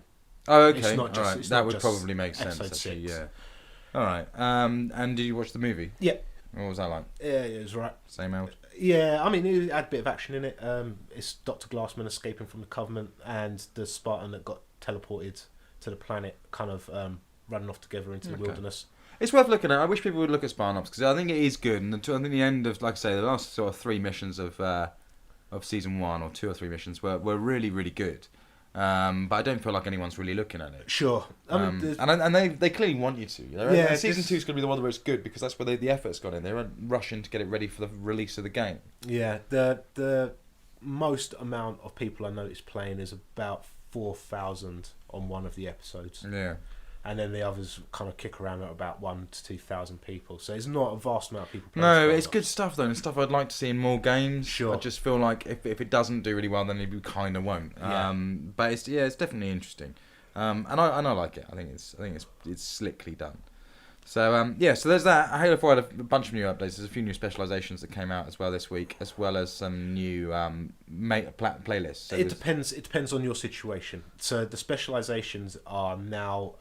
Oh, okay. It's not just- All right. it's That not would just probably make sense, episode actually. 6. Yeah. All right. And did you watch the movie? Yeah. What was that like? Yeah, it was right. Same old? Yeah, I mean, it had a bit of action in it. It's Dr. Glassman escaping from the Covenant and the Spartan that got teleported to the planet, kind of running off together into the Okay. wilderness. It's worth looking at. I wish people would look at Spartan Ops because I think it is good. And I think the end of, like I say, the last sort of 3 missions of season 1 or 2 or 3 missions were really, really good. But I don't feel like anyone's really looking at it. Sure. I mean, And they clearly want you to. Yeah, Season 2 is going to be the one where it's good because that's where the effort's gone in. They're rushing to get it ready for the release of the game. yeah, the most amount of people I noticed playing is about 4,000 on one of the episodes. Yeah. And then the others kind of kick around at about 1,000 to 2,000 people. So it's not a vast amount of people playing. No, Spartan it's good Ops. stuff though, and stuff I'd like to see in more games. Sure. I just feel like if it doesn't do really well, then it kind of won't. Yeah. But it's definitely interesting, and I like it. I think it's slickly done. So so there's that. Halo 4 had a bunch of new updates. There's a few new specializations that came out as well this week, as well as some new playlists. So It depends on your situation. So the specializations are now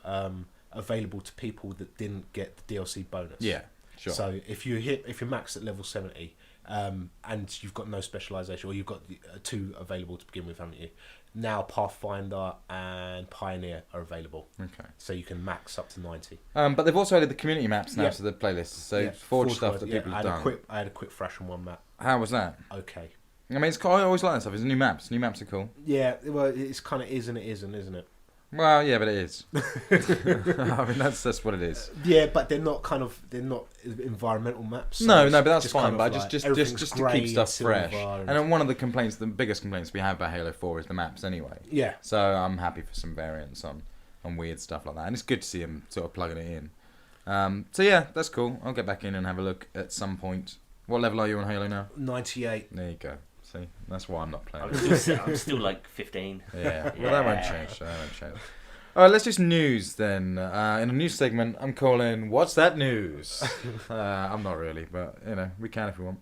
available to people that didn't get the DLC bonus. Yeah, sure. So if you're maxed at level 70, and you've got no specialization, or you've got 2 available to begin with, haven't you? Now Pathfinder and Pioneer are available. Okay. So you can max up to 90. But they've also added the community maps now Yeah. to the playlists. So Yeah, Forge stuff Forge, that yeah, people have done. I had a quick thrash on one map. How was that? Okay. I mean, it's cool. I always like that stuff. It's new maps. New maps are cool. Yeah, well, it's kind of is and it isn't, isn't it? Well, yeah, but it is. I mean, that's what it is. Yeah, but they're not environmental maps. So No, it's but that's just fine. kind of But like just everything's to grey keep stuff silver fresh. And then one of the biggest complaints we have about Halo 4 is the maps anyway. yeah, So I'm happy for some variants on weird stuff like that, and it's good to see them sort of plugging it in. So yeah, that's cool. I'll get back in and have a look at some point. What level are you on Halo now? 98. There you go. See, that's why I'm not playing. I'm still like 15. Yeah, well, that won't change. All right, let's do some news then. In a news segment, I'm calling "What's That News?" I'm not really, but we can if we want.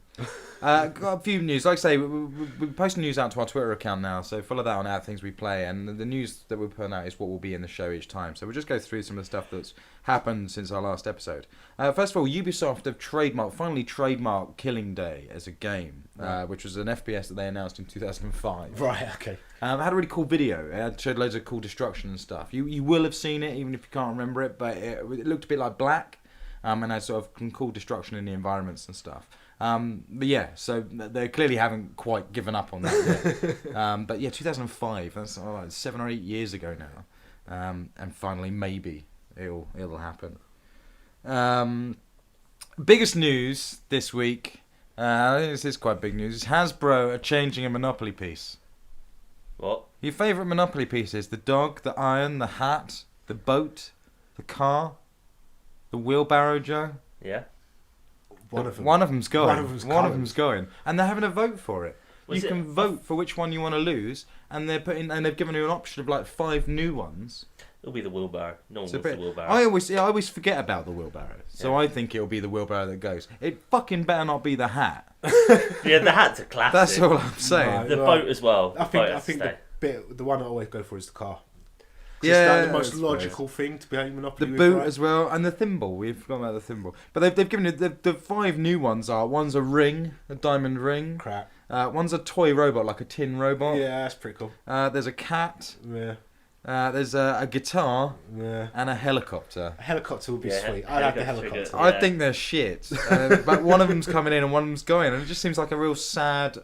Got a few news. Like I say, we're posting news out to our Twitter account now, so follow that on Things We Play. And the news that we're putting out is what will be in the show each time. So we'll just go through some of the stuff that's happened since our last episode. First of all, Ubisoft have finally trademarked Killing Day as a game, which was an FPS that they announced in 2005. Right. Okay. It had a really cool video. It showed loads of cool destruction and stuff. You will have seen it, even if you can't remember it, but it looked a bit like Black, and had sort of some cool destruction in the environments and stuff. But yeah, so they clearly haven't quite given up on that yet. But yeah, 2005, that's 7 or 8 years ago now. And finally, maybe it'll happen. Biggest news this week, I think this is quite big news, is Hasbro are changing a Monopoly piece. What? Your favourite Monopoly pieces: the dog, the iron, the hat, the boat, the car, the wheelbarrow, Joe. Yeah. One of them. One of them's going. One of them's going, and they're having a vote for it. Was you it- can vote for which one you want to lose, and they've given you an option of like 5 new ones. It'll be the wheelbarrow. No one So wants the wheelbarrow. I always forget about the wheelbarrow, so Yeah. I think it'll be the wheelbarrow that goes. It fucking better not be the hat. Yeah, the hat's a classic. That's all I'm saying. Right. The boat as well. I The think boat I has to think stay. the one I always go for is the car. Yeah, It's the most that's logical thing to be playing Monopoly The with, boot right? as well, and the thimble. We've forgotten about the thimble. But they've given you the 5 new ones are: one's a ring, a diamond ring. Crap. One's a toy robot, like a tin robot. Yeah, that's pretty cool. There's a cat. Yeah. There's a guitar Yeah. and a helicopter. A helicopter would be Yeah, sweet. I'd have the helicopter's helicopter. pretty good. I think they're shit, but one of them's coming in and one of them's going, and it just seems like a real sad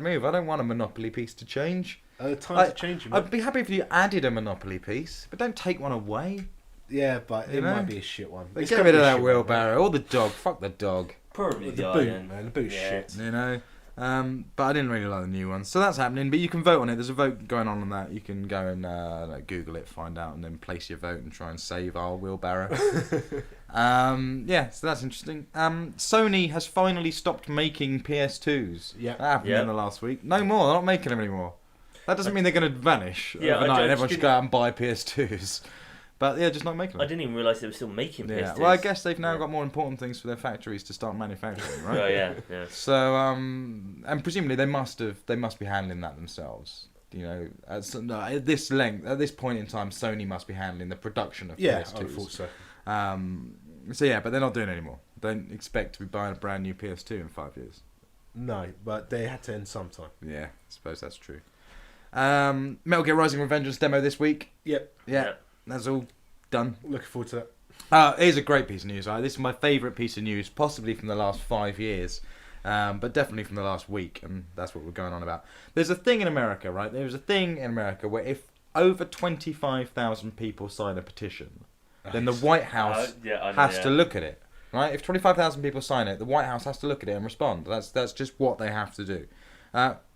move. I don't want a Monopoly piece to change. Time to change them. I'd be happy if you added a Monopoly piece, but don't take one away. Yeah, but You it know? might be a shit one. But It's get gotta rid be of a that shit one, wheelbarrow or the dog. Fuck the dog. Probably right? the The boot, iron. man. The boot's Yeah. shit. You know. But I didn't really like the new one, so that's happening. But you can vote on it. There's a vote going on that. You can go and Google it, find out, and then place your vote and try and save our wheelbarrow. So that's interesting. Sony has finally stopped making PS2s. Yeah. That happened Yeah. in the last week. No more. They're not making them anymore. That doesn't mean they're going to vanish Yeah, overnight and I everyone should didn't- go out and buy PS2s. But yeah, just not making I them. didn't even realise they were still making Yeah. PS2s. Well, I guess they've now Yeah. got more important things for their factories to start manufacturing, right? Oh yeah, yeah. So, and presumably they must be handling that themselves. at this length, at this point in time, Sony must be handling the production of PS2s. I thought so. But they're not doing it anymore. Don't expect to be buying a brand new PS2 in 5 years. No, but they had to end sometime. Yeah, I suppose that's true. Metal Gear Rising Revengeance demo this week. Yep. Yeah, that's all done. Looking forward to that. Here's a great piece of news. This is my favourite piece of news, possibly from the last 5 years, but definitely from the last week, and that's what we're going on about. There's a thing in America, right? There's a thing in America where if over 25,000 people sign a petition, then the White House has to look at it, right? If 25,000 people sign it, the White House has to look at it and respond. That's just what they have to do,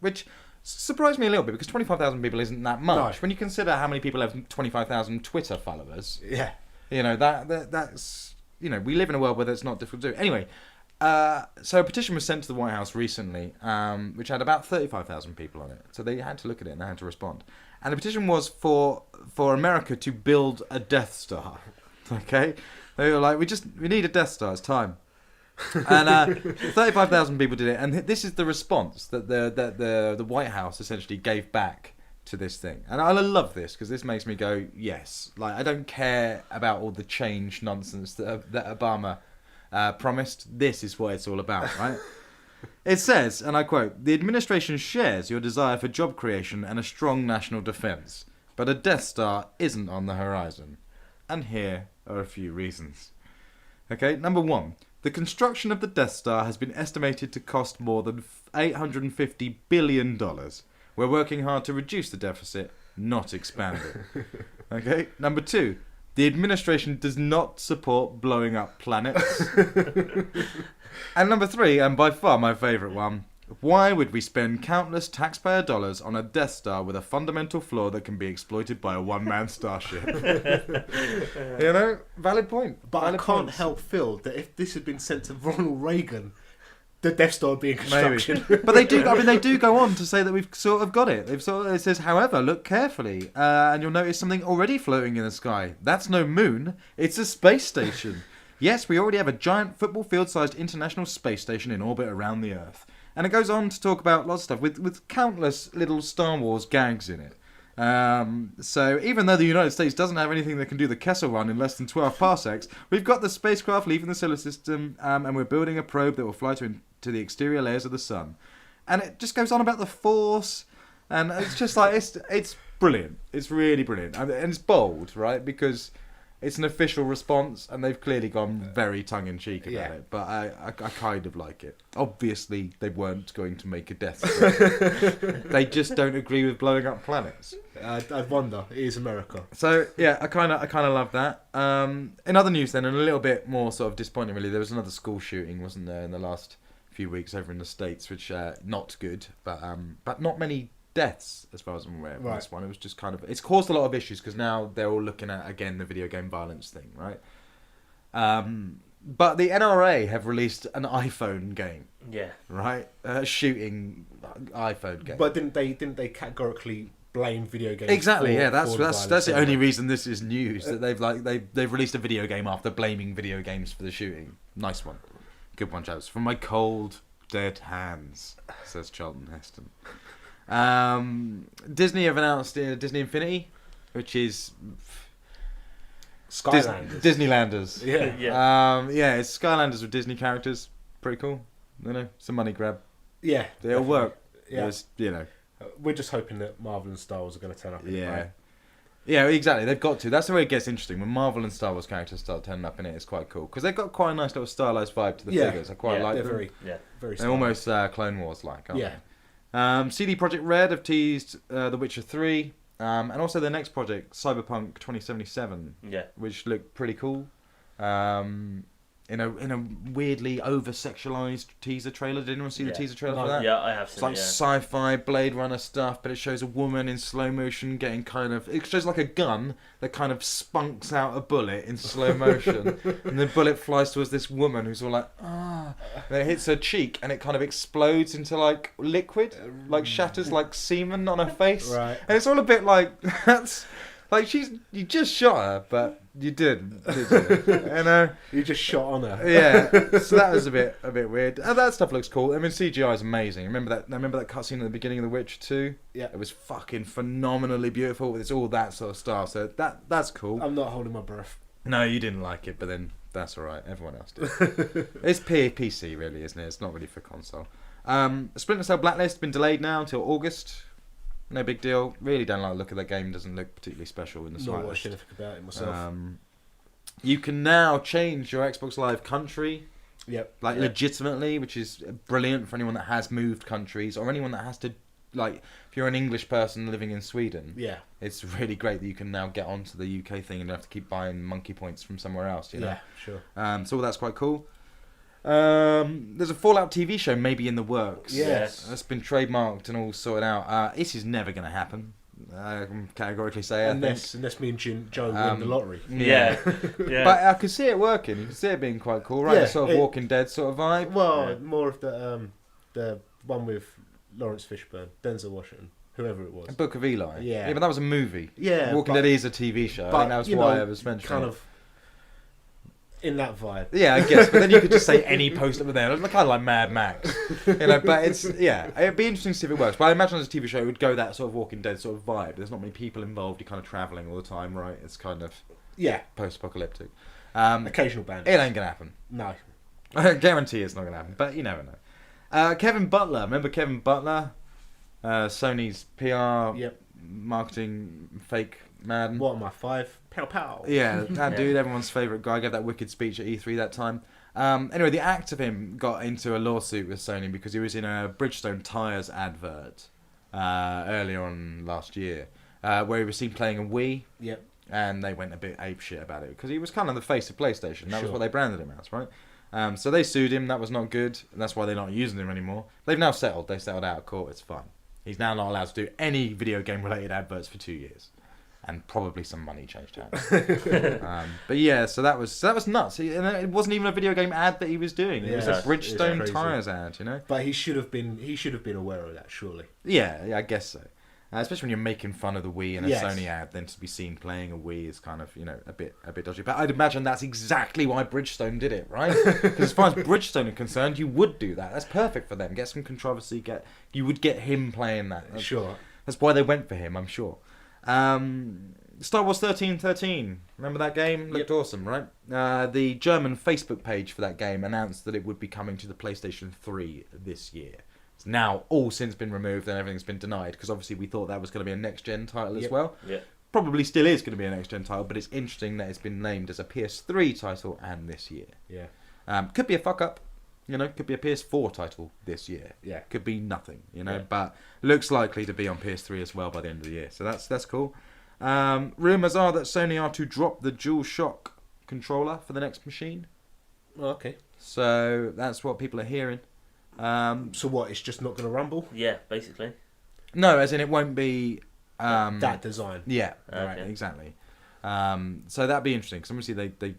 which surprised me a little bit because 25,000 people isn't that much. No. When you consider how many people have 25,000 Twitter followers, Yeah. that's we live in a world where that's not difficult to do. Anyway, so a petition was sent to the White House recently, which had about 35,000 people on it. So they had to look at it and they had to respond. And the petition was for America to build a Death Star. Okay, they were like, we need a Death Star. It's time. And 35,000 people did it, and this is the response that the White House essentially gave back to this thing. And I love this because this makes me go, yes. Like, I don't care about all the change nonsense that Obama promised. This is what it's all about, right? It says, and I quote, "The administration shares your desire for job creation and a strong national defense, but a Death Star isn't on the horizon. And here are a few reasons." Okay, number one. The construction of the Death Star has been estimated to cost more than $850 billion. We're working hard to reduce the deficit, not expand it. Okay? Number two, the administration does not support blowing up planets. And number three, and by far my favourite one, why would we spend countless taxpayer dollars on a Death Star with a fundamental flaw that can be exploited by a one-man starship? Valid point. But valid I can't points. help feel that if this had been sent to Ronald Reagan, the Death Star would be in construction. But they do go on to say that we've sort of got it. It says, however, look carefully, and you'll notice something already floating in the sky. That's no moon, it's a space station. Yes, we already have a giant football field-sized international space station in orbit around the Earth. And it goes on to talk about lots of stuff with countless little Star Wars gags in it. So even though the United States doesn't have anything that can do the Kessel Run in less than 12 parsecs, we've got the spacecraft leaving the solar system, and we're building a probe that will fly to the exterior layers of the sun. And it just goes on about the Force, and it's just like it's brilliant. It's really brilliant, and it's bold, right? Because it's an official response, and they've clearly gone very tongue-in-cheek about it. But I kind of like it. Obviously, they weren't going to make a Death Star. They just don't agree with blowing up planets. I wonder. It is America. So yeah, I kind of love that. In other news, then, and a little bit more sort of disappointing, really. There was another school shooting, wasn't there, in the last few weeks over in the States, which not good, but not many deaths as far as I'm aware of this one. It was just it's caused a lot of issues because now they're all looking at again the video game violence thing, right? But the NRA have released an iPhone game, right? Shooting iPhone game. But didn't they categorically blame video games? Exactly, for that's the only reason this is news, that they've released a video game after blaming video games for the shooting. Nice one, good one, chaps. From my cold dead hands, says Charlton Heston. Disney have announced Disney Infinity, which is Skylanders. Disneylanders. Yeah. It's Skylanders with Disney characters. Pretty cool. It's a money grab. Yeah. They all work. Yeah. We're just hoping that Marvel and Star Wars are going to turn up in it, right? Yeah, exactly. They've got to. That's the way it gets interesting. When Marvel and Star Wars characters start turning up in it, it's quite cool. Because they've got quite a nice little stylized vibe to the figures. I quite like them. Very they're almost Clone Wars-like, aren't they? CD Projekt Red have teased The Witcher 3, and also their next project, Cyberpunk 2077, which looked pretty cool. In a weirdly over-sexualized teaser trailer. Did anyone see the teaser trailer for that? Yeah, I have seen it. It's like sci-fi Blade Runner stuff, but it shows a woman in slow motion getting it shows like a gun that kind of spunks out a bullet in slow motion, and the bullet flies towards this woman who's all like, and then it hits her cheek, and it kind of explodes into like liquid, like shatters like semen on her face. Right. And it's all a bit like, Like you just shot her, but you didn't, did you? You know? You just shot on her. Yeah. So that was a bit weird. That stuff looks cool. I mean, CGI is amazing. Remember that cutscene at the beginning of The Witcher 2? Yeah. It was fucking phenomenally beautiful. It's all that sort of style. So that's cool. I'm not holding my breath. No, you didn't like it, but then that's all right. Everyone else did. It's PC, really, isn't it? It's not really for console. Splinter Cell Blacklist been delayed now until August. No big deal. Really don't like the look of that game. Doesn't look particularly special in the Not slightest. watched anything about it myself. You can now change your Xbox Live country, Yep. like legitimately, which is brilliant for anyone that has moved countries or anyone that has to, like, if you're an English person living in Sweden. Yeah. It's really great that you can now get onto the UK thing and don't have to keep buying monkey points from somewhere else. You know? Yeah, sure. So that's quite cool. There's a Fallout TV show maybe in the works. Yes. That's been trademarked and all sorted out. This is never going to happen. I can categorically say. Unless me and Joe win the lottery. Yeah. But I could see it working. You could see it being quite cool, right? Yeah, A sort of Walking Dead sort of vibe. Well, more of the one with Lawrence Fishburne, Denzel Washington, whoever it was. Book of Eli. Yeah. But that was a movie. Yeah. Walking Dead is a TV show. I think that's why I was mentioning kind it. of in that vibe. Yeah, I guess. But then you could just say any post over there. It's kind of like Mad Max, But it'd be interesting to see if it works. But I imagine as a TV show, it would go that sort of Walking Dead sort of vibe. There's not many people involved. You're kind of traveling all the time, right? It's kind of post-apocalyptic. Occasional bandits. It ain't gonna happen. No. I guarantee it's not gonna happen. But you never know. Kevin Butler, remember Kevin Butler? Sony's PR marketing fake man. What am I, 5? Pow pow. Yeah, that dude, everyone's favourite guy, gave that wicked speech at E3 that time. Anyway, the act of him got into a lawsuit with Sony because he was in a Bridgestone tyres advert earlier on last year, where he was seen playing a Wii. Yep. And they went a bit apeshit about it because he was kind of the face of PlayStation. That was Sure. what they branded him as, right? So they sued him. That was not good. And that's why they're not using him anymore. They've now settled. They settled out of court. It's fine. He's now not allowed to do any video game related adverts for 2 years. And probably some money changed hands. But yeah, so that was nuts. And it wasn't even a video game ad that he was doing. It was a Bridgestone crazy. tyres ad, But he should have been aware of that, surely. Yeah, I guess so. Especially when you're making fun of the Wii in a Yes. Sony ad, then to be seen playing a Wii is kind of, a bit dodgy. But I'd imagine that's exactly why Bridgestone did it, right? Because as far as Bridgestone are concerned, you would do that. That's perfect for them. Get some controversy. You would get him playing that. Sure. That's why they went for him, I'm sure. Star Wars 1313. Remember that game? Looked awesome, right? The German Facebook page for that game announced that it would be coming to the PlayStation 3 this year. It's now all since been removed and everything's been denied because obviously we thought that was going to be a next-gen title as well. Yeah. Probably still is going to be a next-gen title, but it's interesting that it's been named as a PS3 title and this year. Yeah. Could be a fuck-up. Could be a PS4 title this year. Yeah. Could be nothing, Yeah. But looks likely to be on PS3 as well by the end of the year. So that's cool. Rumours are that Sony are to drop the DualShock controller for the next machine. Oh, okay. So that's what people are hearing. So what? It's just not going to rumble? Yeah, basically. No, as in it won't be... that design. Yeah, Okay. right, exactly. So that'd be interesting, because obviously they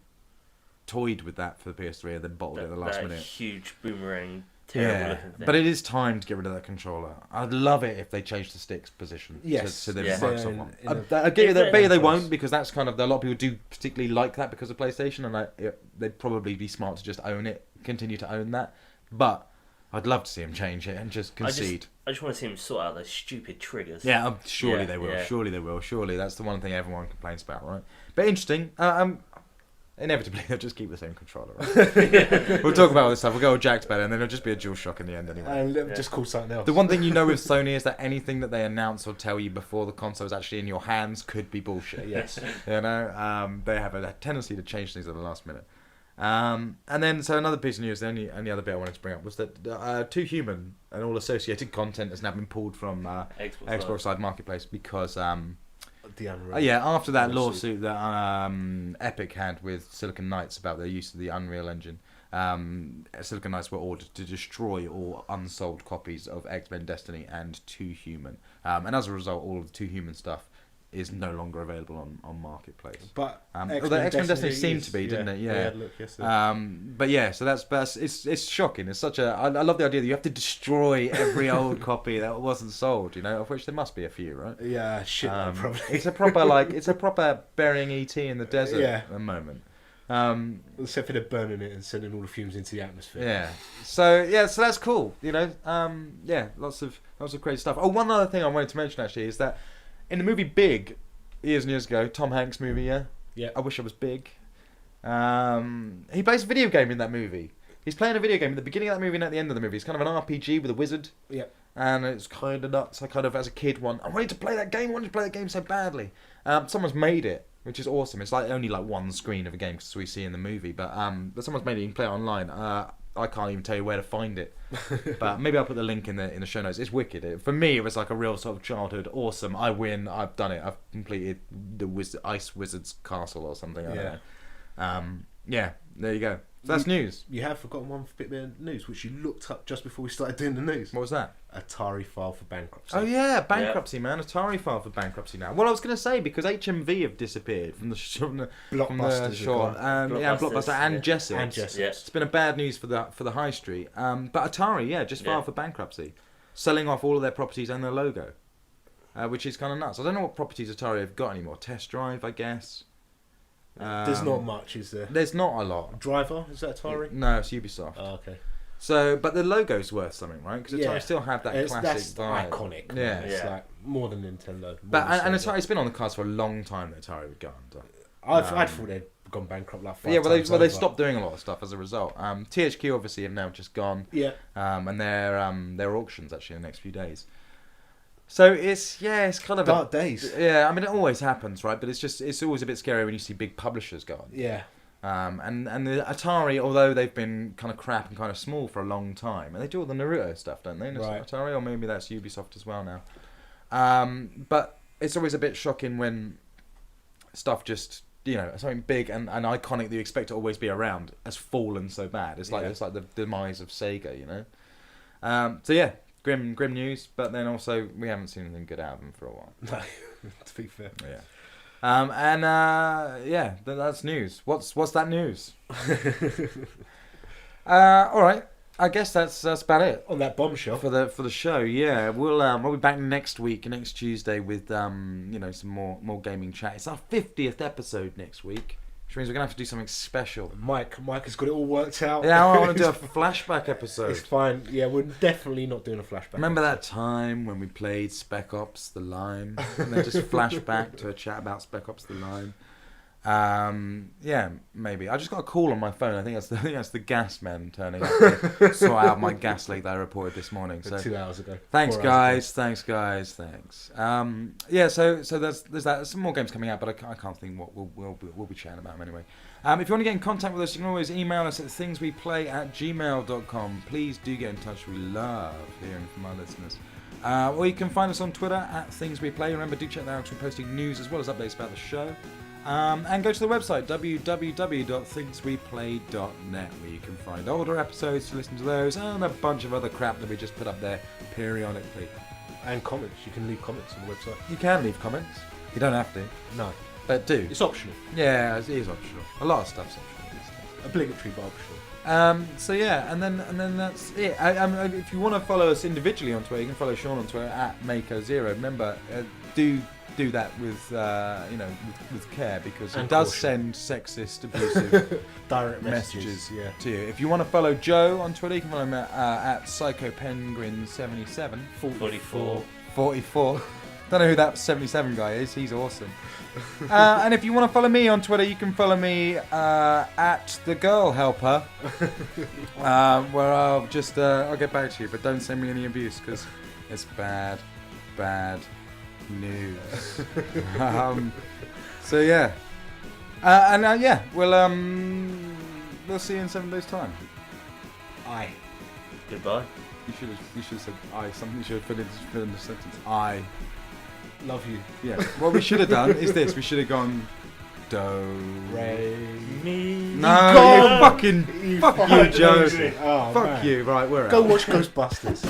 toyed with that for the PS3 and then bottled it at the last minute. Huge boomerang, terrible looking thing. But it is time to get rid of that controller. I'd love it if they changed the stick's position to the Microsoft one. I get you that maybe they won't, because that's kind of... A lot of people do particularly like that because of PlayStation, and they'd probably be smart to just own it, continue to own that. But I'd love to see them change it and just concede. I just want to see them sort out those stupid triggers. Yeah, surely Yeah, they will. yeah. Surely they will. Surely that's the one thing everyone complains about, right? But interesting. Inevitably, they'll just keep the same controller, right? We'll talk about all this stuff. We'll go all jacked about it, and then it'll just be a DualShock in the end anyway. And just call something else. The one thing you know with Sony is that anything that they announce or tell you before the console is actually in your hands could be bullshit. Yes. They have a tendency to change things at the last minute. And then, so another piece of news, the only other bit I wanted to bring up was that Too Human and all associated content has now been pulled from Xbox Live Marketplace because, The Unreal. after that lawsuit that Epic had with Silicon Knights about their use of the Unreal Engine, Silicon Knights were ordered to destroy all unsold copies of X-Men Destiny and Too Human. And as a result, all of the Too Human stuff is no longer available on Marketplace. But although X-Men Destiny seemed is, to be, didn't it? Yeah. Look, yesterday. But yeah, so that's it's shocking. It's such a I love the idea that you have to destroy every old copy that wasn't sold. You know, of which there must be a few, right? Yeah, shit. Probably. It's a proper burying ET in the desert at the moment. Except for they're burning it and sending all the fumes into the atmosphere. Yeah. So that's cool. You know. Lots of crazy stuff. Oh, one other thing I wanted to mention actually is that in the movie Big, years and years ago, Tom Hanks movie. Yeah. I Wish I Was Big. He plays a video game in that movie. He's playing a video game at the beginning of that movie and at the end of the movie. It's kind of an RPG with a wizard. Yeah. And it's kind of nuts. I kind of, as a kid, I wanted to play that game so badly. Someone's made it, which is awesome. It's only one screen of a game because we see in the movie, but someone's made it. You can play it online. I can't even tell you where to find it, but maybe I'll put the link in the show notes. It's wicked. For me, it was like a real sort of childhood awesome. I win. I've done it. I've completed the Ice Wizard's Castle or something. I don't know. There you go. So that's news. You have forgotten one bit of news, which you looked up just before we started doing the news. What was that? Atari filed for bankruptcy. Oh yeah, bankruptcy, man. Atari filed for bankruptcy now. Well, I was going to say because HMV have disappeared from the Blockbuster, Blockbuster and Jessup. Yeah. It's been a bad news for the high street. But Atari, just filed for bankruptcy, selling off all of their properties and their logo, which is kind of nuts. I don't know what properties Atari have got anymore. Test Drive, I guess. There's not much, is there? There's not a lot. Driver, is that Atari? No, it's Ubisoft. Oh, okay. So, but the logo's worth something, right? Because Atari still have that classic that's vibe. Iconic. Yeah. It's like more than Nintendo. And Atari's been on the cards for a long time that Atari would go on. I thought they'd gone bankrupt like 5 times. They stopped doing a lot of stuff as a result. THQ obviously have now just gone. Yeah. And their auctions actually in the next few days. So it's kind of dark days. Yeah, I mean it always happens, right? But it's always a bit scary when you see big publishers go on. Yeah. And the Atari, although they've been kind of crap and kind of small for a long time, and they do all the Naruto stuff, don't they? Right. Atari, or maybe that's Ubisoft as well now. But it's always a bit shocking when stuff just something big and iconic that you expect to always be around has fallen so bad. It's like the demise of Sega, So yeah. Grim news, but then also we haven't seen anything good out of them for a while. No, to be fair. Yeah. That's news. What's that news? All right. I guess that's about it On that bombshell. for the show. Yeah, we'll be back next Tuesday with some more gaming chat. It's our 50th episode next week. Which means we're going to have to do something special. Mike has got it all worked out. Yeah, I want to do a flashback episode. It's fine. Yeah, we're definitely not doing a flashback. Remember that time when we played Spec Ops: The Line? And then just flash back to a chat about Spec Ops: The Line. Yeah, maybe. I just got a call on my phone. I think that's the gas man turning up to sort out my gas leak that I reported this morning. So 2 hours ago. Thanks, guys. Thanks. Yeah, so there's that. There's some more games coming out, but I can't think what we'll be chatting about them anyway. If you want to get in contact with us, you can always email us at thingsweplay@gmail.com. Please do get in touch. We love hearing from our listeners. Or you can find us on Twitter at thingsweplay. Remember, do check that out because we're posting news as well as updates about the show. And go to the website www.thingsweplay.net where you can find older episodes to listen to those and a bunch of other crap that we just put up there periodically. And comments. You can leave comments on the website. You can leave comments. You don't have to. No. But do. It's optional. Yeah, it is optional. A lot of stuff's optional these days. Obligatory but optional. So yeah, and then that's it. If you want to follow us individually on Twitter, you can follow Sean on Twitter at Mako0. Remember, do that with with care because it does send sexist, abusive direct messages to you. If you want to follow Joe on Twitter, you can follow him at PsychoPenguin77 44. Don't know who that 77 guy is. He's awesome. And if you want to follow me on Twitter, you can follow me at the Girl Helper, where I'll get back to you, but don't send me any abuse because it's bad news. So yeah, we'll see you in 7 days' time. Aye. Goodbye. You should have said I. Something you should have fill in the sentence. I love you. Yeah. What we should have done is this. We should have gone do re mi. No, you fuck you, Joe. Oh, fuck you. Right, we're out. Go watch Ghostbusters.